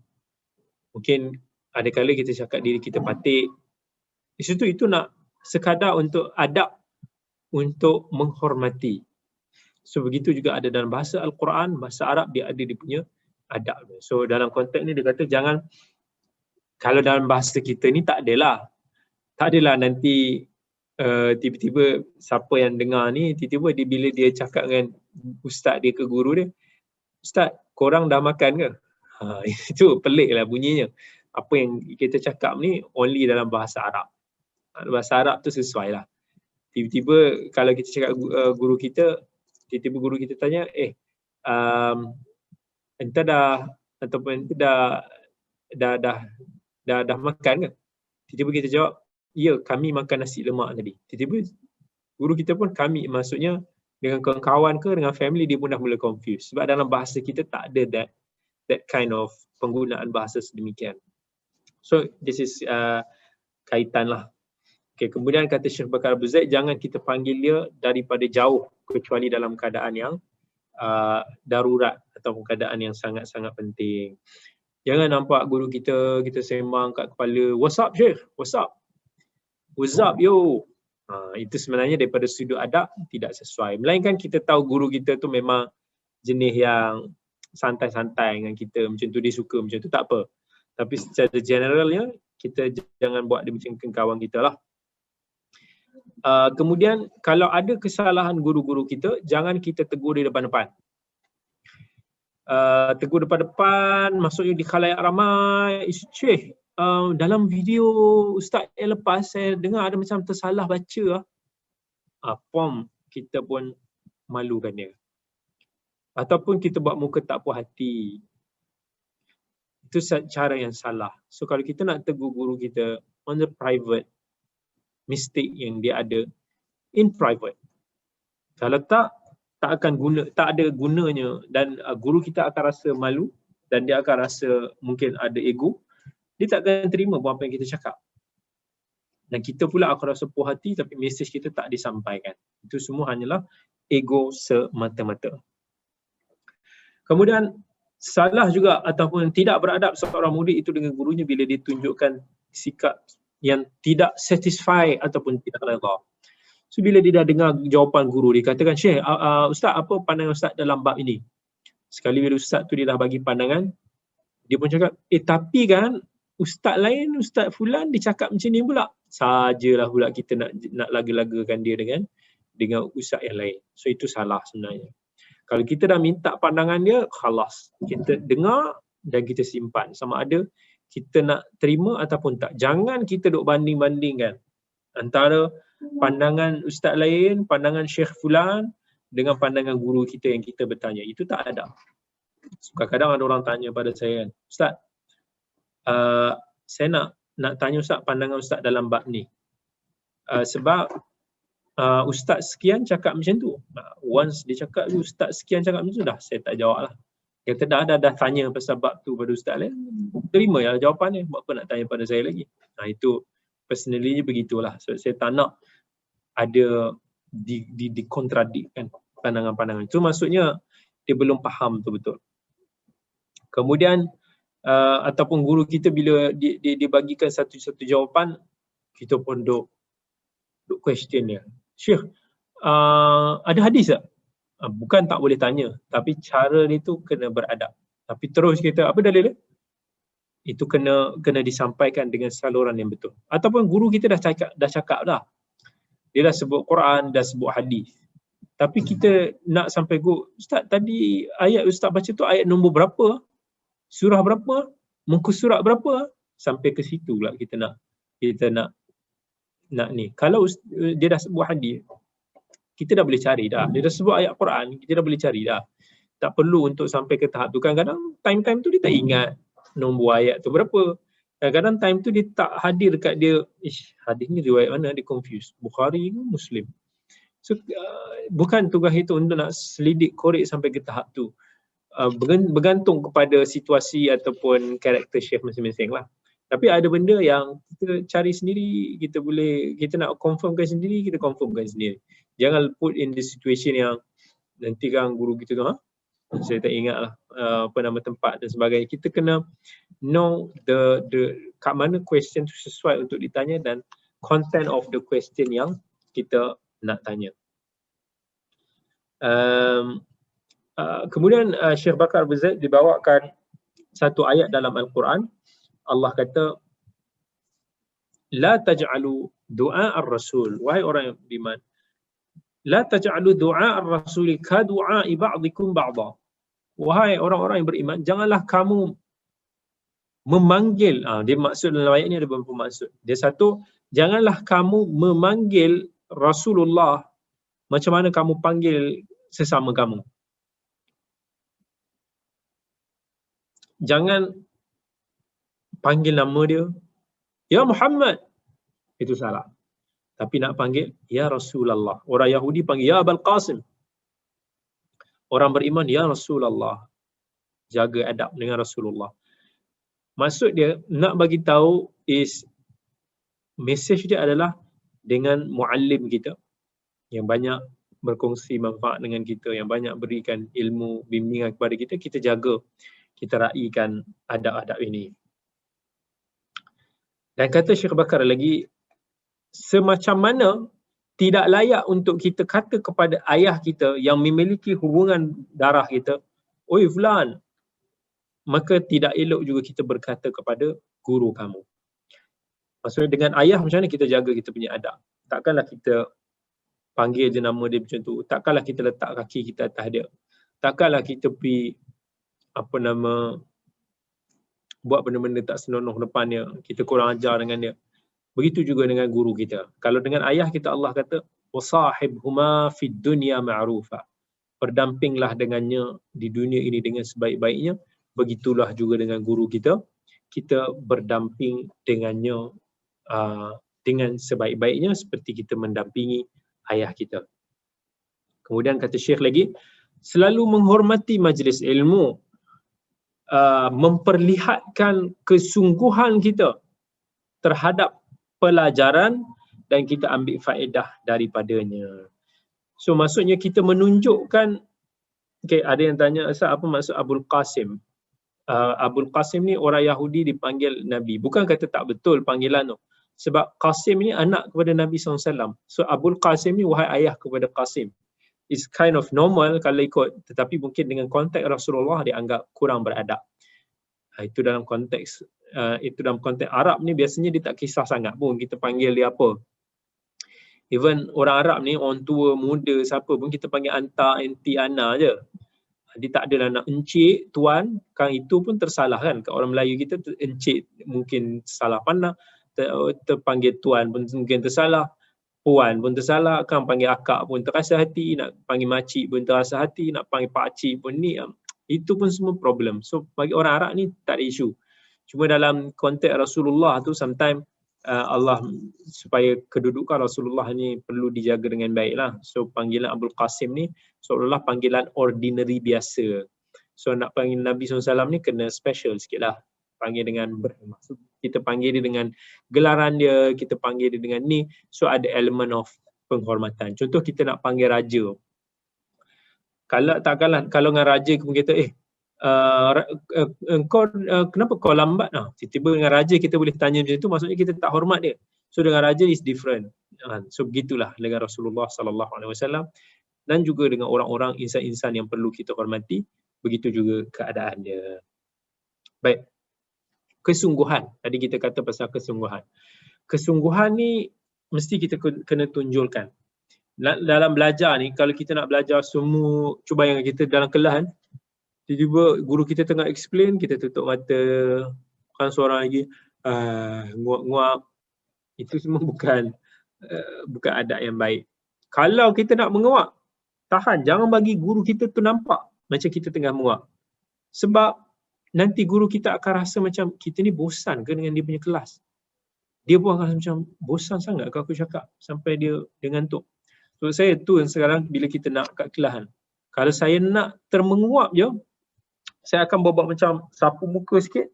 Mungkin ada kala kita cakap diri kita patik. Di situ itu nak sekadar untuk adab, untuk menghormati. So begitu juga ada dalam bahasa Al-Quran, bahasa Arab dia ada dia punya adab. So dalam konteks ni dia kata jangan, kalau dalam bahasa kita ni tak adalah nanti tiba-tiba siapa yang dengar ni, tiba-tiba bila dia cakap dengan ustaz dia ke guru dia, ustaz korang dah makan ke? Itu pelik lah bunyinya. Apa yang kita cakap ni only dalam bahasa Arab. Bahasa Arab tu sesuai lah. Tiba-tiba kalau kita cakap guru kita, tiba-tiba guru kita tanya, entah dah ataupun entah dah makan ke? Tiba-tiba kita jawab, ya kami makan nasi lemak tadi. Tiba-tiba guru kita pun kami, maksudnya dengan kawan-kawan ke dengan family, dia pun dah mula confused. Sebab dalam bahasa kita tak ada that kind of penggunaan bahasa sedemikian. So this is kaitan lah. Okay, kemudian kata Syekh Bakar Abu Zaid, jangan kita panggil dia daripada jauh kecuali dalam keadaan yang darurat ataupun keadaan yang sangat-sangat penting. Jangan nampak guru kita sembang kat kepala, what's up Syekh? What's up? What's up yo? Itu sebenarnya daripada sudut adab tidak sesuai. Melainkan kita tahu guru kita tu memang jenis yang santai-santai dengan kita, macam tu dia suka, macam tu tak apa. Tapi secara generalnya kita jangan buat dia macam kawan kita lah. Kemudian kalau ada kesalahan guru-guru kita, jangan kita tegur di depan-depan. Tegur depan-depan maksudnya di khalayak ramai, Syekh, dalam video ustaz yang lepas saya dengar ada macam tersalah baca lah. Pom kita pun malukan dia. Ataupun kita buat muka tak puas hati. Itu cara yang salah. So kalau kita nak tegur guru kita on the private, mistake yang dia ada in private. Kalau tak ada gunanya, dan guru kita akan rasa malu dan dia akan rasa mungkin ada ego. Dia tak akan terima apa yang kita cakap. Dan kita pula akan rasa puas hati tapi mesej kita tak disampaikan. Itu semua hanyalah ego semata-mata. Kemudian salah juga ataupun tidak beradab seorang murid itu dengan gurunya bila dia tunjukkan sikap yang tidak satisfy ataupun tidak redha. So bila dia dah dengar jawapan guru, dia katakan, Syekh, ustaz, apa pandangan ustaz dalam bab ini? Sekali bila ustaz tu dia dah bagi pandangan, dia pun cakap, tapi kan ustaz lain, ustaz fulan dia cakap macam ni pula. Sajalah pula kita nak laga-lagakan dia dengan ustaz yang lain. So itu salah sebenarnya. Kalau kita dah minta pandangan dia, khalas. Kita dengar dan kita simpan. Sama ada kita nak terima ataupun tak. Jangan kita duk banding-bandingkan antara pandangan ustaz lain, pandangan Syekh fulan dengan pandangan guru kita yang kita bertanya. Itu tak ada. Kadang-kadang ada orang tanya pada saya kan, Ustaz, saya nak tanya Ustaz pandangan Ustaz dalam bab ni. Sebab Ustaz sekian cakap macam tu. Once dia cakap Ustaz sekian cakap macam tu, dah saya tak jawab lah. Kata dah tanya pasal bab tu pada Ustaz lain, terima ya jawapan dia. Buat apa nak tanya pada saya lagi? Itu personally begitulah. So saya tak nak ada dikontradikkan pandangan-pandangan. Itu maksudnya dia belum faham tu betul. Kemudian ataupun guru kita bila dibagikan satu jawapan, kita pun duk question dia. Syekh, ada hadis tak? Bukan tak boleh tanya, tapi cara ni tu kena beradab. Tapi terus kita, apa dalil dia? Itu kena disampaikan dengan saluran yang betul. Ataupun guru kita dah cakap dah. Dia dah sebut Quran, dah sebut hadis. Tapi kita nak sampai go, Ustaz tadi ayat Ustaz baca tu ayat nombor berapa? Surah berapa? Muka surat berapa? Sampai ke situ pula kita nak ni. Kalau dia dah sebut hadis, kita dah boleh cari dah. Dia dah sebut ayat Quran, kita dah boleh cari dah. Tak perlu untuk sampai ke tahap tu. Kadang-kadang time tu dia tak ingat nombor ayat tu berapa. Kadang-kadang time tu dia tak hadir dekat dia, hadis ni riwayat mana, dia confused. Bukhari ke Muslim? So bukan tugas itu untuk nak selidik korek sampai ke tahap tu. Bergantung kepada situasi ataupun karakter syekh masing-masing lah. Tapi ada benda yang kita cari sendiri, kita nak confirmkan sendiri, kita confirmkan sendiri. Jangan put in the situation yang nanti kan guru kita tu, saya tak ingat lah apa nama tempat dan sebagainya. Kita kena know the kat mana question tu sesuai untuk ditanya dan content of the question yang kita nak tanya. Kemudian Syekh Bakar Abu Zaid dibawakan satu ayat dalam Al-Quran. Allah kata, la taj'alu du'a ar-rasul, wahai orang yang beriman, la taj'alu du'a ar-rasul ka du'a'i ba'dikum ba'da. Wahai orang-orang yang beriman, janganlah kamu memanggil, dia maksud dalam ayat ni ada beberapa maksud. Dia satu, janganlah kamu memanggil Rasulullah macam mana kamu panggil sesama kamu. Jangan panggil nama dia, ya Muhammad, itu salah. Tapi nak panggil, ya Rasulullah. Orang Yahudi panggil, ya Abul Qasim. Orang beriman, ya Rasulullah. Jaga adab dengan Rasulullah. Maksud dia, nak bagi tahu is, message dia adalah dengan muallim kita, yang banyak berkongsi manfaat dengan kita, yang banyak berikan ilmu, bimbingan kepada kita, kita jaga, kita raikan adab-adab ini. Dan kata Syekh Bakar lagi, semacam mana tidak layak untuk kita kata kepada ayah kita yang memiliki hubungan darah kita, oi fulan, maka tidak elok juga kita berkata kepada guru kamu. Maksudnya dengan ayah macam mana kita jaga kita punya adab. Takkanlah kita panggil je nama dia macam tu. Takkanlah kita letak kaki kita atas dia. Takkanlah kita pergi buat benda-benda tak senonoh depan dia. Kita kurang ajar dengan dia. Begitu juga dengan guru kita. Kalau dengan ayah kita, Allah kata, wasahibhuma fid dunya ma'rufa. Berdampinglah dengannya di dunia ini dengan sebaik-baiknya. Begitulah juga dengan guru kita. Kita berdamping dengannya dengan sebaik-baiknya seperti kita mendampingi ayah kita. Kemudian kata Syekh lagi, selalu menghormati majlis ilmu, memperlihatkan kesungguhan kita terhadap pelajaran dan kita ambil faedah daripadanya. So maksudnya kita menunjukkan, ada yang tanya, apa maksud Abul Qasim? Abul Qasim ni orang Yahudi dipanggil Nabi. Bukan kata tak betul panggilan tu. Sebab Qasim ni anak kepada Nabi SAW. So Abul Qasim ni wahai ayah kepada Qasim. It's kind of normal kalau ikut. Tetapi mungkin dengan konteks Rasulullah dianggap kurang beradab. Itu dalam konteks Arab ni biasanya dia tak kisah sangat pun kita panggil dia apa. Even orang Arab ni, orang tua, muda, siapa pun kita panggil anta, enti, ana je. Dia tak adalah nak encik, tuan, kan itu pun tersalah kan. Kat orang Melayu kita, encik mungkin salah pandang, terpanggil tuan pun mungkin tersalah, puan pun tersalah, kan panggil akak pun terasa hati, nak panggil makcik pun terasa hati, nak panggil pakcik pun ni. Itu pun semua problem. So bagi orang Arab ni tak ada isu. Cuma dalam konteks Rasulullah tu sometimes Allah supaya kedudukan Rasulullah ni perlu dijaga dengan baik lah. So panggilan Abul Qasim ni seolah-olah panggilan ordinary biasa. So nak panggil Nabi SAW ni kena special sikit lah. Panggil dengan bermaksud. Kita panggil dia dengan gelaran dia, kita panggil dia dengan ni. So ada element of penghormatan. Contoh kita nak panggil raja. Kalau dengan raja kita kenapa kau lambat? Tiba-tiba dengan raja kita boleh tanya macam tu, maksudnya kita tak hormat dia. So dengan raja is different. So begitulah dengan Rasulullah sallallahu alaihi wasallam dan juga dengan orang-orang insan-insan yang perlu kita hormati, begitu juga keadaan dia. Baik. Kesungguhan. Tadi kita kata pasal kesungguhan. Kesungguhan ni mesti kita kena tunjulkan. Dalam belajar ni, kalau kita nak belajar semua, cuba yang kita dalam kelas, tiba-tiba guru kita tengah explain, kita tutup mata, bukan seorang lagi, nguap-nguap. Itu semua bukan adab yang baik. Kalau kita nak menguap, tahan, jangan bagi guru kita tu nampak macam kita tengah menguap. Sebab nanti guru kita akan rasa macam kita ni bosan ke dengan dia punya kelas. Dia pun akan rasa macam bosan sangat ke aku cakap sampai dia ngantuk. So saya tu yang sekarang bila kita nak kat kelas kan, kalau saya nak termenguap je, saya akan buat macam sapu muka sikit,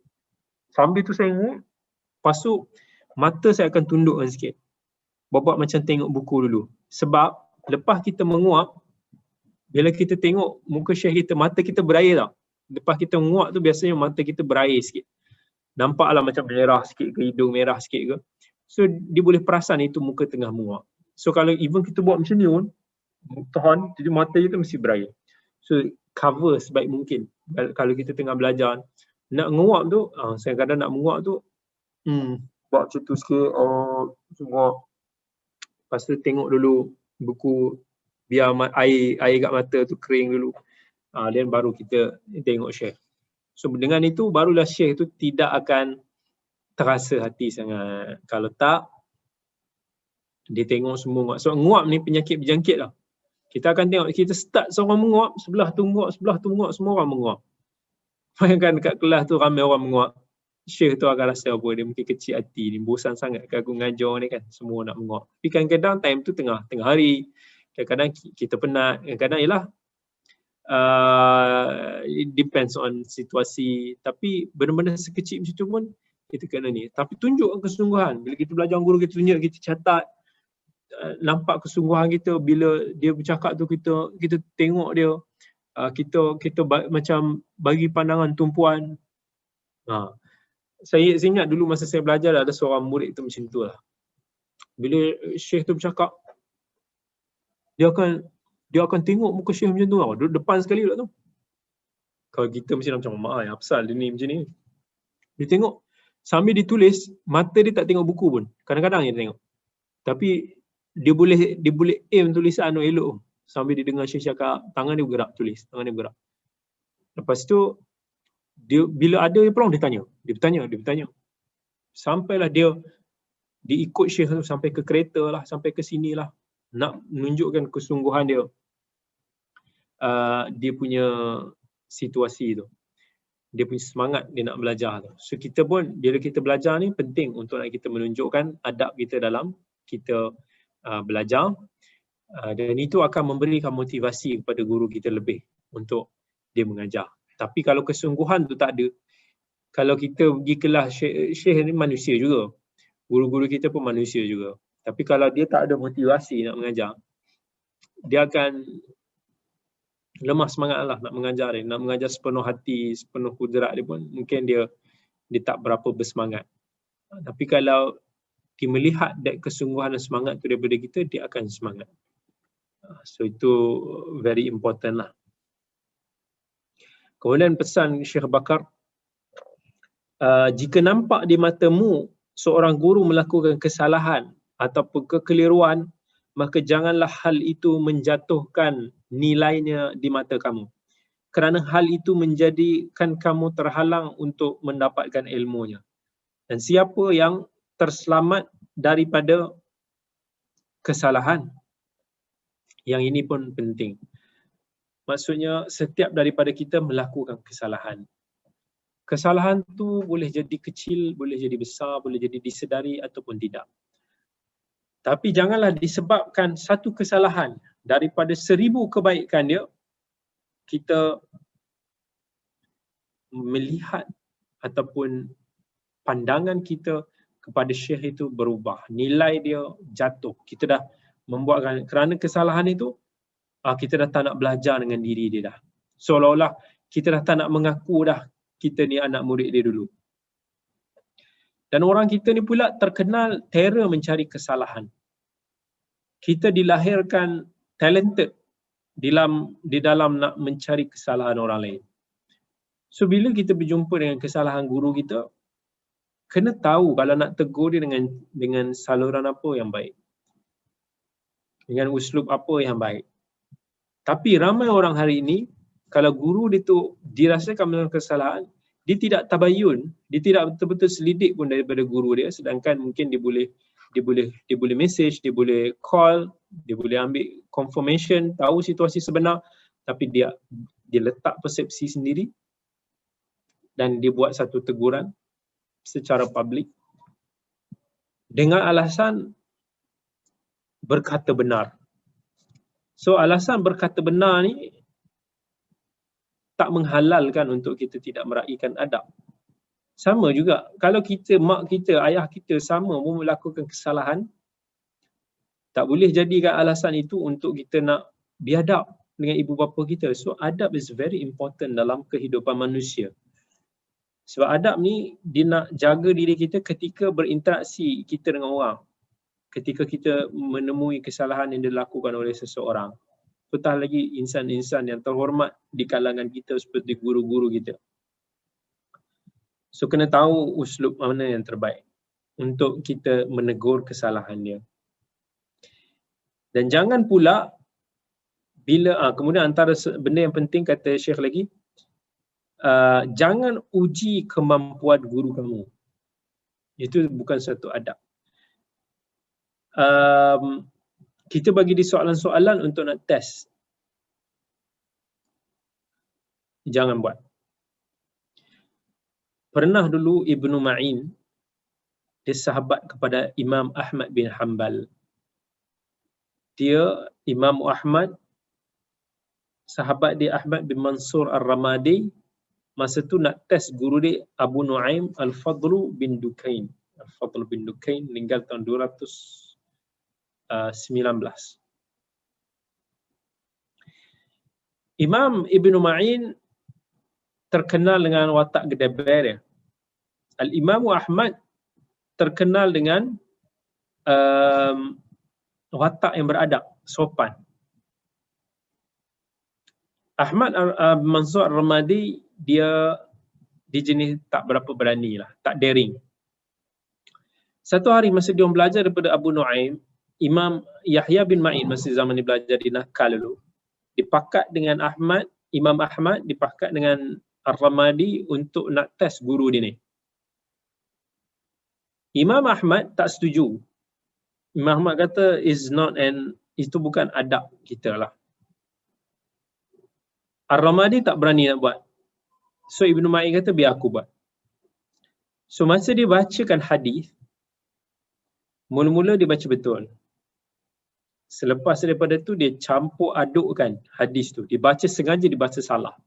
sambil tu saya nguap, lepas tu mata saya akan tundukkan sikit, buat macam tengok buku dulu. Sebab lepas kita menguap, bila kita tengok muka syekh kita, mata kita berair tau. Lepas kita menguap tu biasanya mata kita berair sikit, nampaklah macam merah sikit ke, hidung merah sikit ke. So dia boleh perasan itu muka tengah menguap. So kalau even kita buat macam ni pun, tahan, jadi mata kita mesti berair. So cover sebaik mungkin. Kalau kita tengah belajar, nak menguap tu, saya kadang nak menguap tu, buat macam tu sikit, menguap. Lepas tu tengok dulu buku, biar air kat mata tu kering dulu. Dan baru kita tengok syekh. So dengan itu barulah syekh tu tidak akan terasa hati sangat. Kalau tak, dia tengok semua nguap. So nguap ni penyakit berjangkit lah. Kita akan tengok, kita start seorang menguap, sebelah tu menguap, semua orang menguap. Bayangkan dekat kelas tu ramai orang menguap. Syekh tu akan rasa apa, dia mungkin kecil hati ni, bosan sangat ke aku ngajar ni kan, semua nak menguap. Tapi kadang-kadang time tu tengah hari, kadang-kadang kita penat, kadang-kadang ialah it depends on situasi. Tapi benda-benda sekecil macam tu pun kita kena ni. Tapi tunjukkan kesungguhan. Bila kita belajar guru kita tunjuk, kita catat, nampak kesungguhan kita. Bila dia bercakap tu kita tengok dia, kita macam bagi pandangan tumpuan. Saya ingat dulu masa saya belajar ada seorang murid tu macam tu lah. Bila syekh tu bercakap, dia akan tengok muka syekh macam tu tau. Duduk depan sekali pula tu. Kalau kita mesti macam, mak ya apasal dia ni macam ni. Dia tengok, sambil ditulis, mata dia tak tengok buku pun. Kadang-kadang dia tengok. Tapi dia boleh aim tulisan tu elok. Sambil dia dengar syekh cakap, tangan dia bergerak tulis, tangan dia bergerak. Lepas tu, dia bila ada dia peluang dia bertanya. Sampailah dia ikut syekh tu sampai ke kereta lah, sampai ke sini lah. Nak menunjukkan kesungguhan dia. Dia punya situasi tu. Dia punya semangat dia nak belajar tu. So kita pun bila kita belajar ni penting untuk nak kita menunjukkan adab kita dalam kita belajar. Dan itu akan memberikan motivasi kepada guru kita lebih untuk dia mengajar. Tapi kalau kesungguhan tu tak ada, kalau kita pergi kelas, syekh ni manusia juga. Guru-guru kita pun manusia juga. Tapi kalau dia tak ada motivasi nak mengajar, dia akan lemah semangat lah nak mengajar dia. Nak mengajar sepenuh hati, sepenuh kudrat dia pun mungkin dia tak berapa bersemangat. Tapi kalau dia melihat kesungguhan dan semangat tu daripada kita, dia akan semangat. So itu very important lah. Kemudian pesan Syekh Bakar, jika nampak di matamu seorang guru melakukan kesalahan ataupun kekeliruan, maka janganlah hal itu menjatuhkan nilainya di mata kamu. Kerana hal itu menjadikan kamu terhalang untuk mendapatkan ilmunya. Dan siapa yang terselamat daripada kesalahan? Yang ini pun penting. Maksudnya setiap daripada kita melakukan kesalahan. Kesalahan tu boleh jadi kecil, boleh jadi besar, boleh jadi disedari ataupun tidak. Tapi janganlah disebabkan satu kesalahan daripada 1000 kebaikan dia, kita melihat ataupun pandangan kita kepada syekh itu berubah. Nilai dia jatuh. Kita dah membuatkan, kerana kesalahan itu, kita dah tak nak belajar dengan diri dia dah. Seolah-olah kita dah tak nak mengaku dah kita ni anak murid dia dulu. Dan orang kita ni pula terkenal terror mencari kesalahan. Kita dilahirkan talented di dalam nak mencari kesalahan orang lain. So bila kita berjumpa dengan kesalahan guru kita, kena tahu kalau nak tegur dia dengan saluran apa yang baik, dengan uslub apa yang baik. Tapi ramai orang hari ini, kalau guru dia tu dirasakan melakukan kesalahan, dia tidak tabayun, dia tidak betul-betul selidik pun daripada guru dia, sedangkan mungkin dia boleh message, dia boleh call, dia boleh ambil confirmation, tahu situasi sebenar, tapi dia letak persepsi sendiri dan dia buat satu teguran secara publik dengan alasan berkata benar. So alasan berkata benar ni tak menghalalkan untuk kita tidak meraihkan adab. Sama juga, kalau kita, mak kita, ayah kita sama pun melakukan kesalahan, tak boleh jadikan alasan itu untuk kita nak biadab dengan ibu bapa kita. So adab is very important dalam kehidupan manusia. Sebab adab ni dia nak jaga diri kita ketika berinteraksi kita dengan orang. Ketika kita menemui kesalahan yang dilakukan oleh seseorang. Apatah lagi insan-insan yang terhormat di kalangan kita seperti guru-guru kita. So kena tahu uslub mana yang terbaik untuk kita menegur kesalahan dia. Dan jangan pula bila kemudian antara benda yang penting kata Syekh lagi, jangan uji kemampuan guru kamu. Itu bukan satu adab. Kita bagi di soalan-soalan untuk nak test. Jangan buat. Pernah dulu Ibnu Ma'in, dia sahabat kepada Imam Ahmad bin Hanbal. Dia, Imam Ahmad, sahabat dia Ahmad bin Mansur Ar-Ramadi, masa tu nak test guru dia Abu Nu'aim Al-Fadlu bin Dukain. Al-Fadlu bin Dukain meninggal tahun 219. Imam Ibnu Ma'in terkenal dengan watak gedeber dia. Al-Imam Ahmad terkenal dengan watak yang beradab, sopan. Ahmad Mansur Ar-Ramadi dia jenis tak berapa berani lah, tak daring. Satu hari masa dia belajar daripada Abu Nu'aim, Imam Yahya bin Ma'in masa zaman dia belajar di Nakal dulu, dipakat dengan Ahmad, Imam Ahmad dipakat dengan Ar-Ramadi untuk nak test guru dia ni. Imam Ahmad tak setuju. Imam Ahmad kata itu bukan adab kita lah. Ar-Ramadi tak berani nak buat. So Ibnu Ma'in kata biar aku buat. So masa dia bacakan hadis, mula-mula dia baca betul. Selepas daripada tu dia campur adukkan hadis tu. Dia baca sengaja dia baca salah.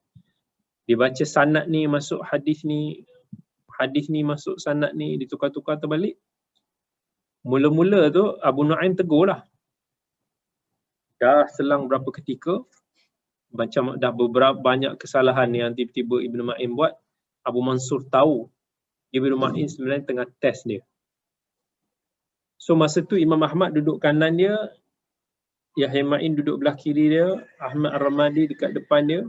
Dia baca sanad ni masuk hadis ni masuk sanad ni, ditukar-tukar terbalik. Mula-mula tu Abu Nu'aim tegur lah. Dah selang berapa ketika, macam dah beberapa banyak kesalahan yang tiba-tiba Ibnu Ma'in buat, Abu Mansur tahu Ibnu Ma'in sebenarnya tengah test dia. So masa tu Imam Ahmad duduk kanan dia, Yahya Ma'in duduk belah kiri dia, Ahmad Ar-Ramadi dekat depan dia.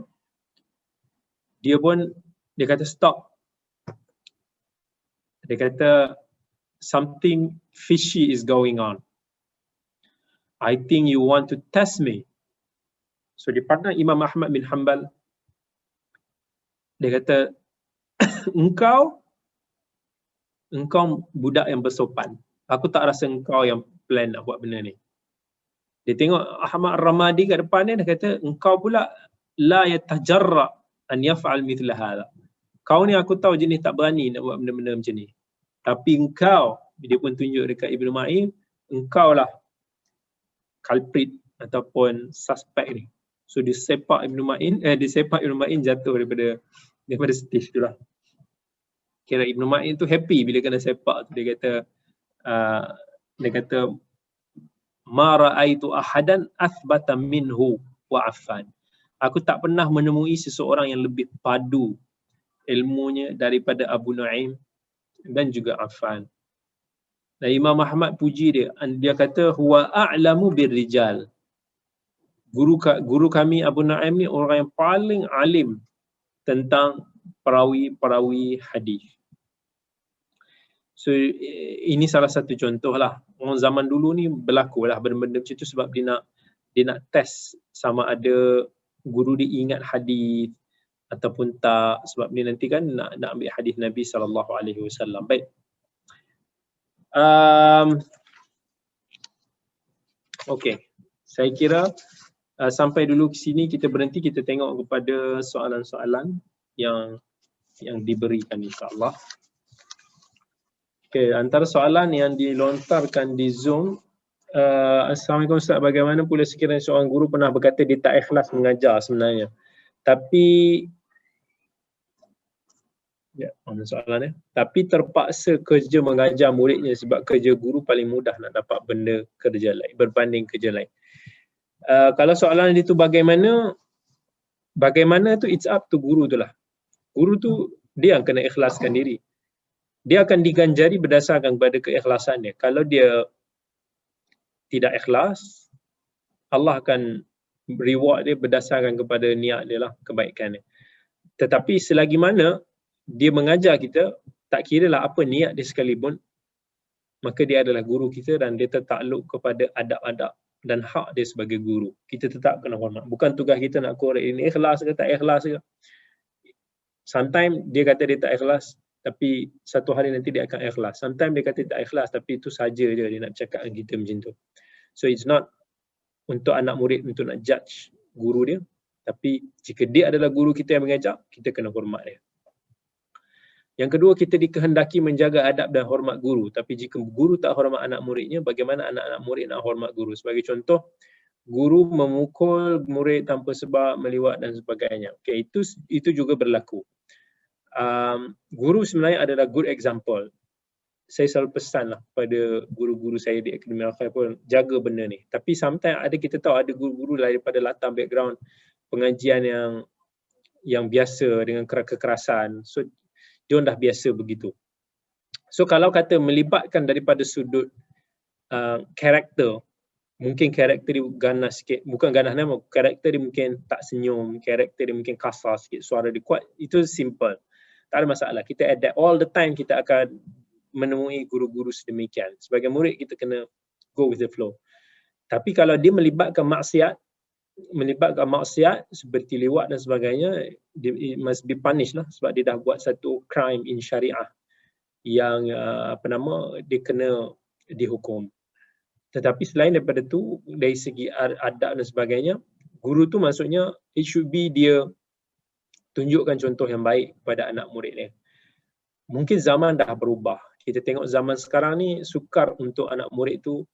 Dia pun, dia kata stop. Dia kata something fishy is going on. I think you want to test me. So dia pandang Imam Ahmad bin Hanbal. Dia kata engkau budak yang bersopan. Aku tak rasa engkau yang plan nak buat benda ni. Dia tengok Ahmad Ar-Ramadi kat depan dia, dia kata engkau pula la yatajarra an yaf'al mithla hadha. Kau ni aku tahu jenis tak berani nak buat benda-benda macam ni. Tapi engkau, dia pun tunjuk dekat Ibnu Ma'in, engkau lah culprit ataupun suspect ni. So dia sepak Ibnu Ma'in jatuh daripada stage tu lah. Kira Ibnu Ma'in tu happy bila kena sepak tu. Dia kata ma ra'aitu ahadan athbata minhu wa affan. Aku tak pernah menemui seseorang yang lebih padu ilmunya daripada Abu Nu'aim dan juga Affan. Dan Imam Ahmad puji dia. Dia kata huwa a'lamu birrijal. Guru kami Abu Nu'aim ni orang yang paling alim tentang perawi-perawi hadis. So ini salah satu contoh lah. Orang zaman dulu ni berlaku lah benda-benda macam tu sebab dia nak test sama ada guru dia ingat hadis ataupun tak, sebab dia nanti kan nak ambil hadis Nabi SAW. Baik. Okey. Saya kira sampai dulu ke sini, kita berhenti, kita tengok kepada soalan-soalan yang diberikan insya-Allah. Okey, antara soalan yang dilontarkan di Zoom, Assalamualaikum Ustaz, bagaimana pula sekiranya seorang guru pernah berkata dia tak ikhlas mengajar sebenarnya, tapi mana soalan tapi terpaksa kerja mengajar muridnya sebab kerja guru paling mudah nak dapat benda kerja lain berbanding kerja lain. Kalau soalan itu bagaimana tu, it's up to guru tu lah. Guru tu dia yang kena ikhlaskan diri. Dia akan diganjari berdasarkan kepada keikhlasan dia. Kalau dia tidak ikhlas, Allah akan reward dia berdasarkan kepada niat dia lah, kebaikan dia. Tetapi selagi mana dia mengajar kita, tak kira lah apa niat dia sekalipun, maka dia adalah guru kita dan dia tertakluk kepada adab-adab dan hak dia sebagai guru. Kita tetap kena hormat. Bukan tugas kita nak korek ini ikhlas ke tak ikhlas ke. Sometimes dia kata dia tak ikhlas, tapi satu hari nanti dia akan ikhlas. Sometimes dia kata tak ikhlas, tapi itu saja je dia nak cakap dengan kita macam tu. So it's not untuk anak murid untuk nak judge guru dia, tapi jika dia adalah guru kita yang mengajar, kita kena hormat dia. Yang kedua, kita dikehendaki menjaga adab dan hormat guru. Tapi jika guru tak hormat anak muridnya, bagaimana anak-anak murid nak hormat guru? Sebagai contoh, guru memukul murid tanpa sebab, meliwat dan sebagainya. Okay, itu juga berlaku. Guru sebenarnya adalah good example. Saya selalu pesan lah pada guru-guru saya di Akademi Al-Khair pun, jaga benda ni. Tapi sometimes kita tahu ada guru-guru daripada latar background pengajian yang biasa dengan kekerasan. So dia dah biasa begitu. So kalau kata melibatkan daripada sudut karakter, mungkin karakter dia ganas sikit, bukan ganas nama, karakter dia mungkin tak senyum, karakter dia mungkin kasar sikit, suara dia kuat, itu simple. Tak ada masalah. Kita adapt. All the time kita akan menemui guru-guru sedemikian. Sebagai murid kita kena go with the flow. Tapi kalau dia melibatkan maksiat seperti liwat dan sebagainya, dia must be punished lah, sebab dia dah buat satu crime in syariah yang dia kena dihukum. Tetapi selain daripada tu, dari segi adab dan sebagainya, guru tu maksudnya it should be dia tunjukkan contoh yang baik kepada anak murid dia. Mungkin zaman dah berubah. Kita tengok zaman sekarang ni sukar untuk anak murid tu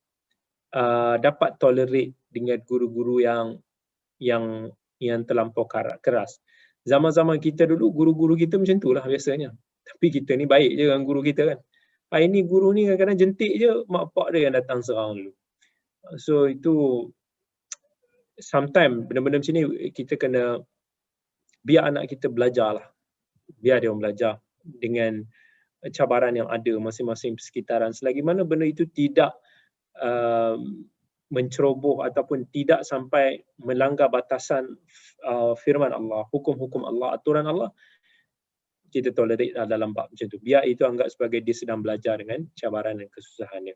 dapat tolerate dengan guru-guru yang terlampau keras. Zaman-zaman kita dulu, guru-guru kita macam tu lah biasanya. Tapi kita ni baik je dengan guru kita kan. Ini guru ni kadang-kadang jentik je, mak pak dia yang datang serang dulu. So itu, sometimes benda-benda macam ni kita kena biar anak kita belajar lah. Biar dia orang belajar dengan cabaran yang ada masing-masing persekitaran. Selagi mana benda itu tidak menceroboh ataupun tidak sampai melanggar batasan firman Allah, hukum-hukum Allah, aturan Allah, kita tolerate dalam bab macam tu. Biar itu anggap sebagai dia sedang belajar dengan cabaran dan kesusahannya.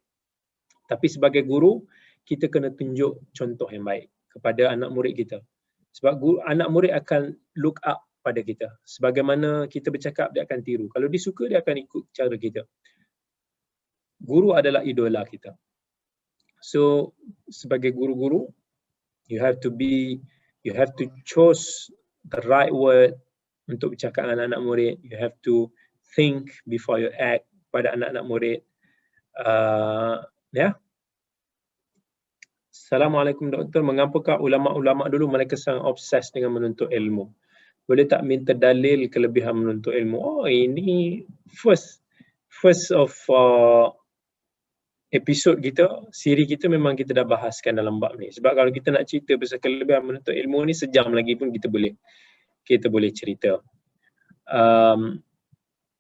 Tapi sebagai guru, kita kena tunjuk contoh yang baik kepada anak murid kita. Sebab anak murid akan look up pada kita. Sebagaimana kita bercakap, dia akan tiru. Kalau dia suka, dia akan ikut cara kita. Guru adalah idola kita. So sebagai guru-guru, you have to choose the right word untuk bercakap dengan anak-anak murid. You have to think before you act pada anak-anak murid. Assalamualaikum doktor, mengapakah ulama-ulama dulu mereka sangat obses dengan menuntut ilmu? Boleh tak minta dalil kelebihan menuntut ilmu? Oh, ini first of episod kita, siri kita memang kita dah bahaskan dalam bab ni. Sebab kalau kita nak cerita pasal kelebihan menuntut ilmu ni, sejam lagi pun kita boleh cerita.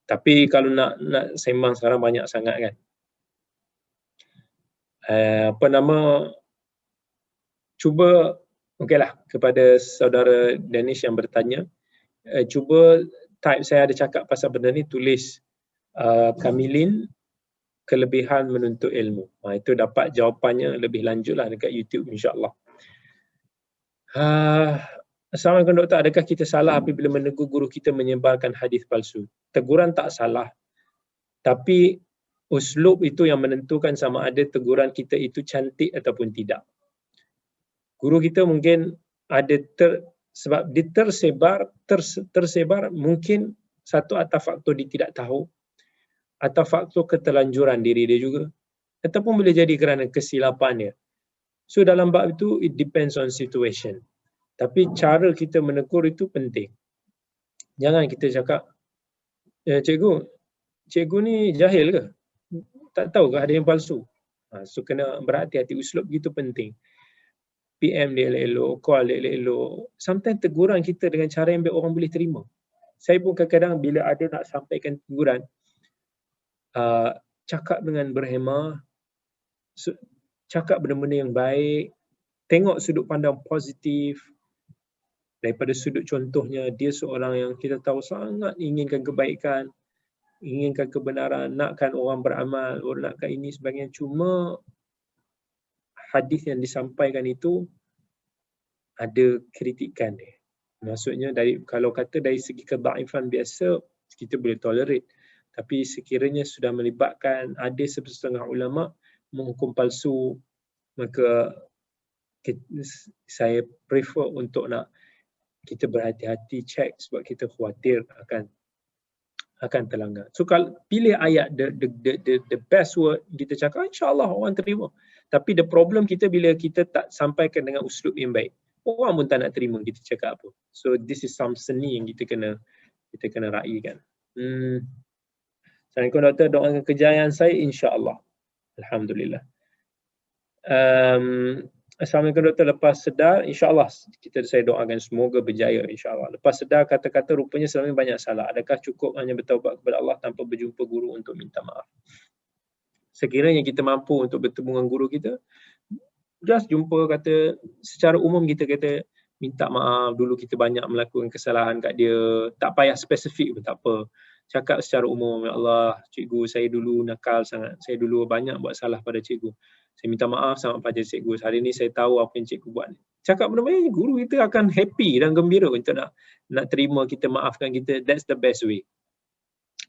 Tapi kalau nak sembang sekarang banyak sangat kan. Cuba okeylah, kepada saudara Danish yang bertanya, cuba type, saya ada cakap pasal benda ni, tulis Kamilin kelebihan menuntut ilmu. Itu dapat jawapannya lebih lanjut lah dekat YouTube insya-Allah. Assalamualaikum doktor, adakah kita salah apabila menegur guru kita menyebarkan hadis palsu? Teguran tak salah, tapi uslub itu yang menentukan sama ada teguran kita itu cantik ataupun tidak. Guru kita mungkin ada sebab dia tersebar mungkin satu atau faktor dia tidak tahu, atau faktor keterlanjuran diri dia juga, ataupun boleh jadi kerana kesilapan dia. So dalam bab itu, it depends on situation. Tapi cara kita menegur itu penting. Jangan kita cakap, cikgu ni jahil ke? Tak tahu ke ada yang palsu? So kena berhati-hati, uslub gitu penting. PM dia elok-elok, call dia elok-elok. Sometimes teguran kita dengan cara yang baik orang boleh terima. Saya pun kadang-kadang bila ada nak sampaikan teguran, cakap dengan berhemah, cakap benda-benda yang baik, tengok sudut pandang positif. Daripada sudut contohnya, dia seorang yang kita tahu sangat inginkan kebaikan, inginkan kebenaran, nakkan orang beramal, nakkan ini sebagainya. Cuma hadis yang disampaikan itu ada kritikan dia. Maksudnya kalau kata dari segi kedaifan biasa, kita boleh tolerate. Tapi sekiranya sudah melibatkan ada setengah ulama menghukum palsu, maka saya prefer untuk kita berhati-hati check, sebab kita khawatir akan terlanggar. So kalau pilih ayat the best word, kita cakap insya-Allah orang terima. Tapi the problem kita bila kita tak sampaikan dengan uslub yang baik, orang pun tak nak terima kita cakap apa. So this is some seni yang kita kena raikan. Assalamualaikum doktor, doakan kejayaan saya insya-Allah. Alhamdulillah. Assalamualaikum doktor, lepas sedar insya-Allah saya doakan semoga berjaya insya-Allah. Lepas sedar kata-kata rupanya selama ini banyak salah. Adakah cukup hanya bertaubat kepada Allah tanpa berjumpa guru untuk minta maaf? Sekiranya kita mampu untuk bertemu dengan guru kita, just jumpa, kata secara umum kita kata minta maaf dulu kita banyak melakukan kesalahan kat dia, tak payah spesifik pun tak apa. Cakap secara umum, ya Allah, cikgu saya dulu nakal sangat, saya dulu banyak buat salah pada cikgu. Saya minta maaf sama pada cikgu. Hari ini saya tahu apa yang cikgu buat. Cakap benda-benda, guru kita akan happy dan gembira untuk nak terima kita, maafkan kita. That's the best way.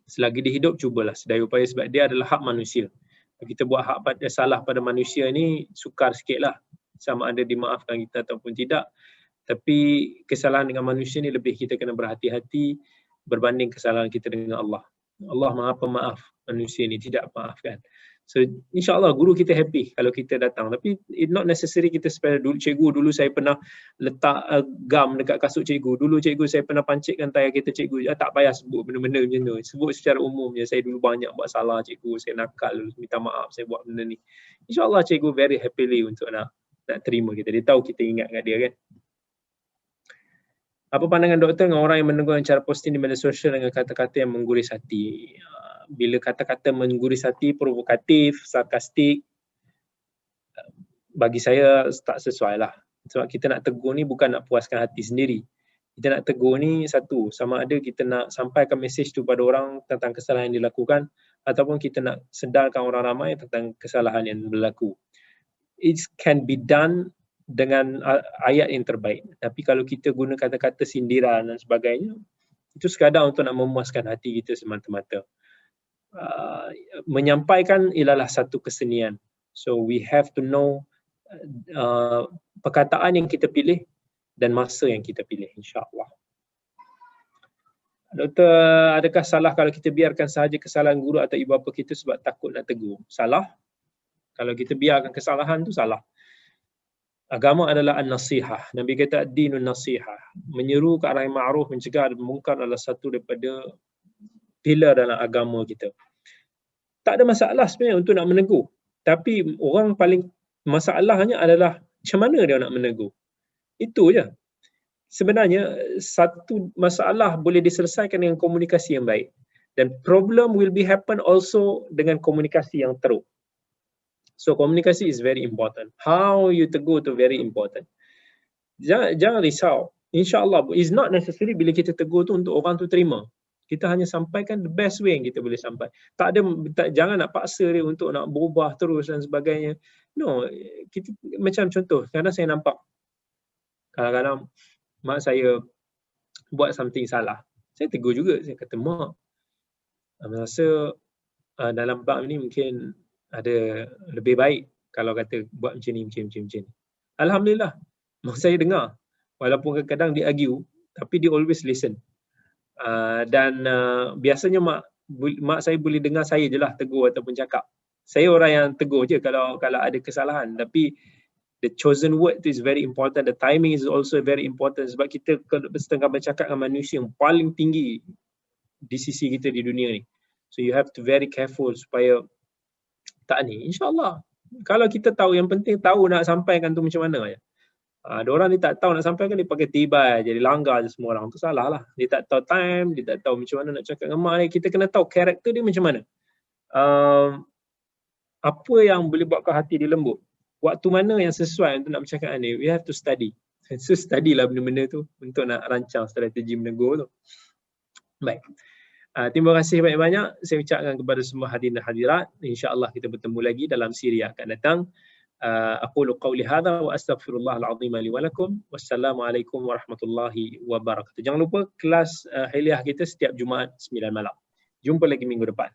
Selagi dia hidup, cubalah sedaya upaya, sebab dia adalah hak manusia. Kita buat salah pada manusia ni sukar sikit lah, sama ada dimaafkan kita ataupun tidak. Tapi kesalahan dengan manusia ni lebih kita kena berhati-hati berbanding kesalahan kita dengan Allah. Allah Maha Pemaaf, manusia ni tidak maafkan. So insya-Allah guru kita happy kalau kita datang. Tapi it not necessary kita sepeda dulu cikgu, dulu saya pernah letak gam dekat kasut cikgu, dulu cikgu saya pernah pancitkan tayar kereta cikgu. Tak payah sebut benda-benda macam tu. Sebut secara umumnya, saya dulu banyak buat salah cikgu, saya nakal dulu, minta maaf saya buat benda ni. Insya-Allah cikgu very happily untuk nak terima kita. Dia tahu kita ingat kat dia kan. Apa pandangan doktor dengan orang yang menegur cara posting di media sosial dengan kata-kata yang mengguris hati? Bila kata-kata mengguris hati, provokatif, sarkastik, bagi saya tak sesuai lah. Sebab kita nak tegur ni bukan nak puaskan hati sendiri. Kita nak tegur ni satu, sama ada kita nak sampaikan mesej tu pada orang tentang kesalahan yang dilakukan, ataupun kita nak sedarkan orang ramai tentang kesalahan yang berlaku. It can be done dengan ayat yang terbaik. Tapi kalau kita guna kata-kata sindiran dan sebagainya, itu sekadar untuk nak memuaskan hati kita semata-mata. Menyampaikan ialah satu kesenian. So we have to know perkataan yang kita pilih dan masa yang kita pilih, insya-Allah. Doktor, adakah salah kalau kita biarkan sahaja kesalahan guru atau ibu bapa kita sebab takut nak tegur? Salah. Kalau kita biarkan kesalahan tu salah. Agama adalah an-nasihah. Nabi kata ad-dinun nasihah. Menyeru ke arah yang ma'ruf, mencegah munkar adalah satu daripada pilar dalam agama kita. Tak ada masalah sebenarnya untuk nak menegur. Tapi orang paling masalahnya adalah macam mana dia nak menegur. Itu je. Sebenarnya satu masalah boleh diselesaikan dengan komunikasi yang baik. Dan problem will be happen also dengan komunikasi yang teruk. So komunikasi is very important. How you tegur tu very important. Jangan risau. InsyaAllah, it's not necessary bila kita tegur tu untuk orang tu terima. Kita hanya sampaikan the best way yang kita boleh sampai. Jangan nak paksa dia untuk nak berubah terus dan sebagainya. No, kita macam contoh, kadang saya nampak kadang-kadang mak saya buat something salah. Saya tegur juga, saya kata, "Mak, saya rasa dalam bab ni mungkin ada lebih baik kalau kata buat macam ni. Alhamdulillah, mak saya dengar. Walaupun kadang-kadang dia argue, tapi dia always listen. Dan biasanya mak saya boleh dengar saya je lah tegur ataupun cakap. Saya orang yang tegur je kalau ada kesalahan. Tapi the chosen word is very important. The timing is also very important. Sebab kita setengah bercakap dengan manusia yang paling tinggi di sisi kita di dunia ni. So you have to very careful supaya tak ni. InsyaAllah. Kalau kita tahu, yang penting tahu nak sampaikan tu macam mana je. Ada orang dia tak tahu nak sampaikan, dia pakai tibai, jadi langgar je semua orang. Tu salah lah. Dia tak tahu time, dia tak tahu macam mana nak cakap dengan mak dia. Kita kena tahu karakter dia macam mana. Apa yang boleh buatkan hati dia lembut. Waktu mana yang sesuai untuk nak bercakap ni. We have to study. So study lah benda-benda tu untuk nak rancang strategi menegur tu. Baik. Terima kasih banyak-banyak. Saya ucapkan kepada semua hadirin dan hadirat. InsyaAllah kita bertemu lagi dalam siri yang akan datang. أقول قولي هذا وأستغفر الله العظيم لي ولكم والسلام عليكم ورحمة الله وبركاته. Jangan lupa kelas Hiliyah kita setiap Jumaat 9 malam. Jumpa lagi minggu depan.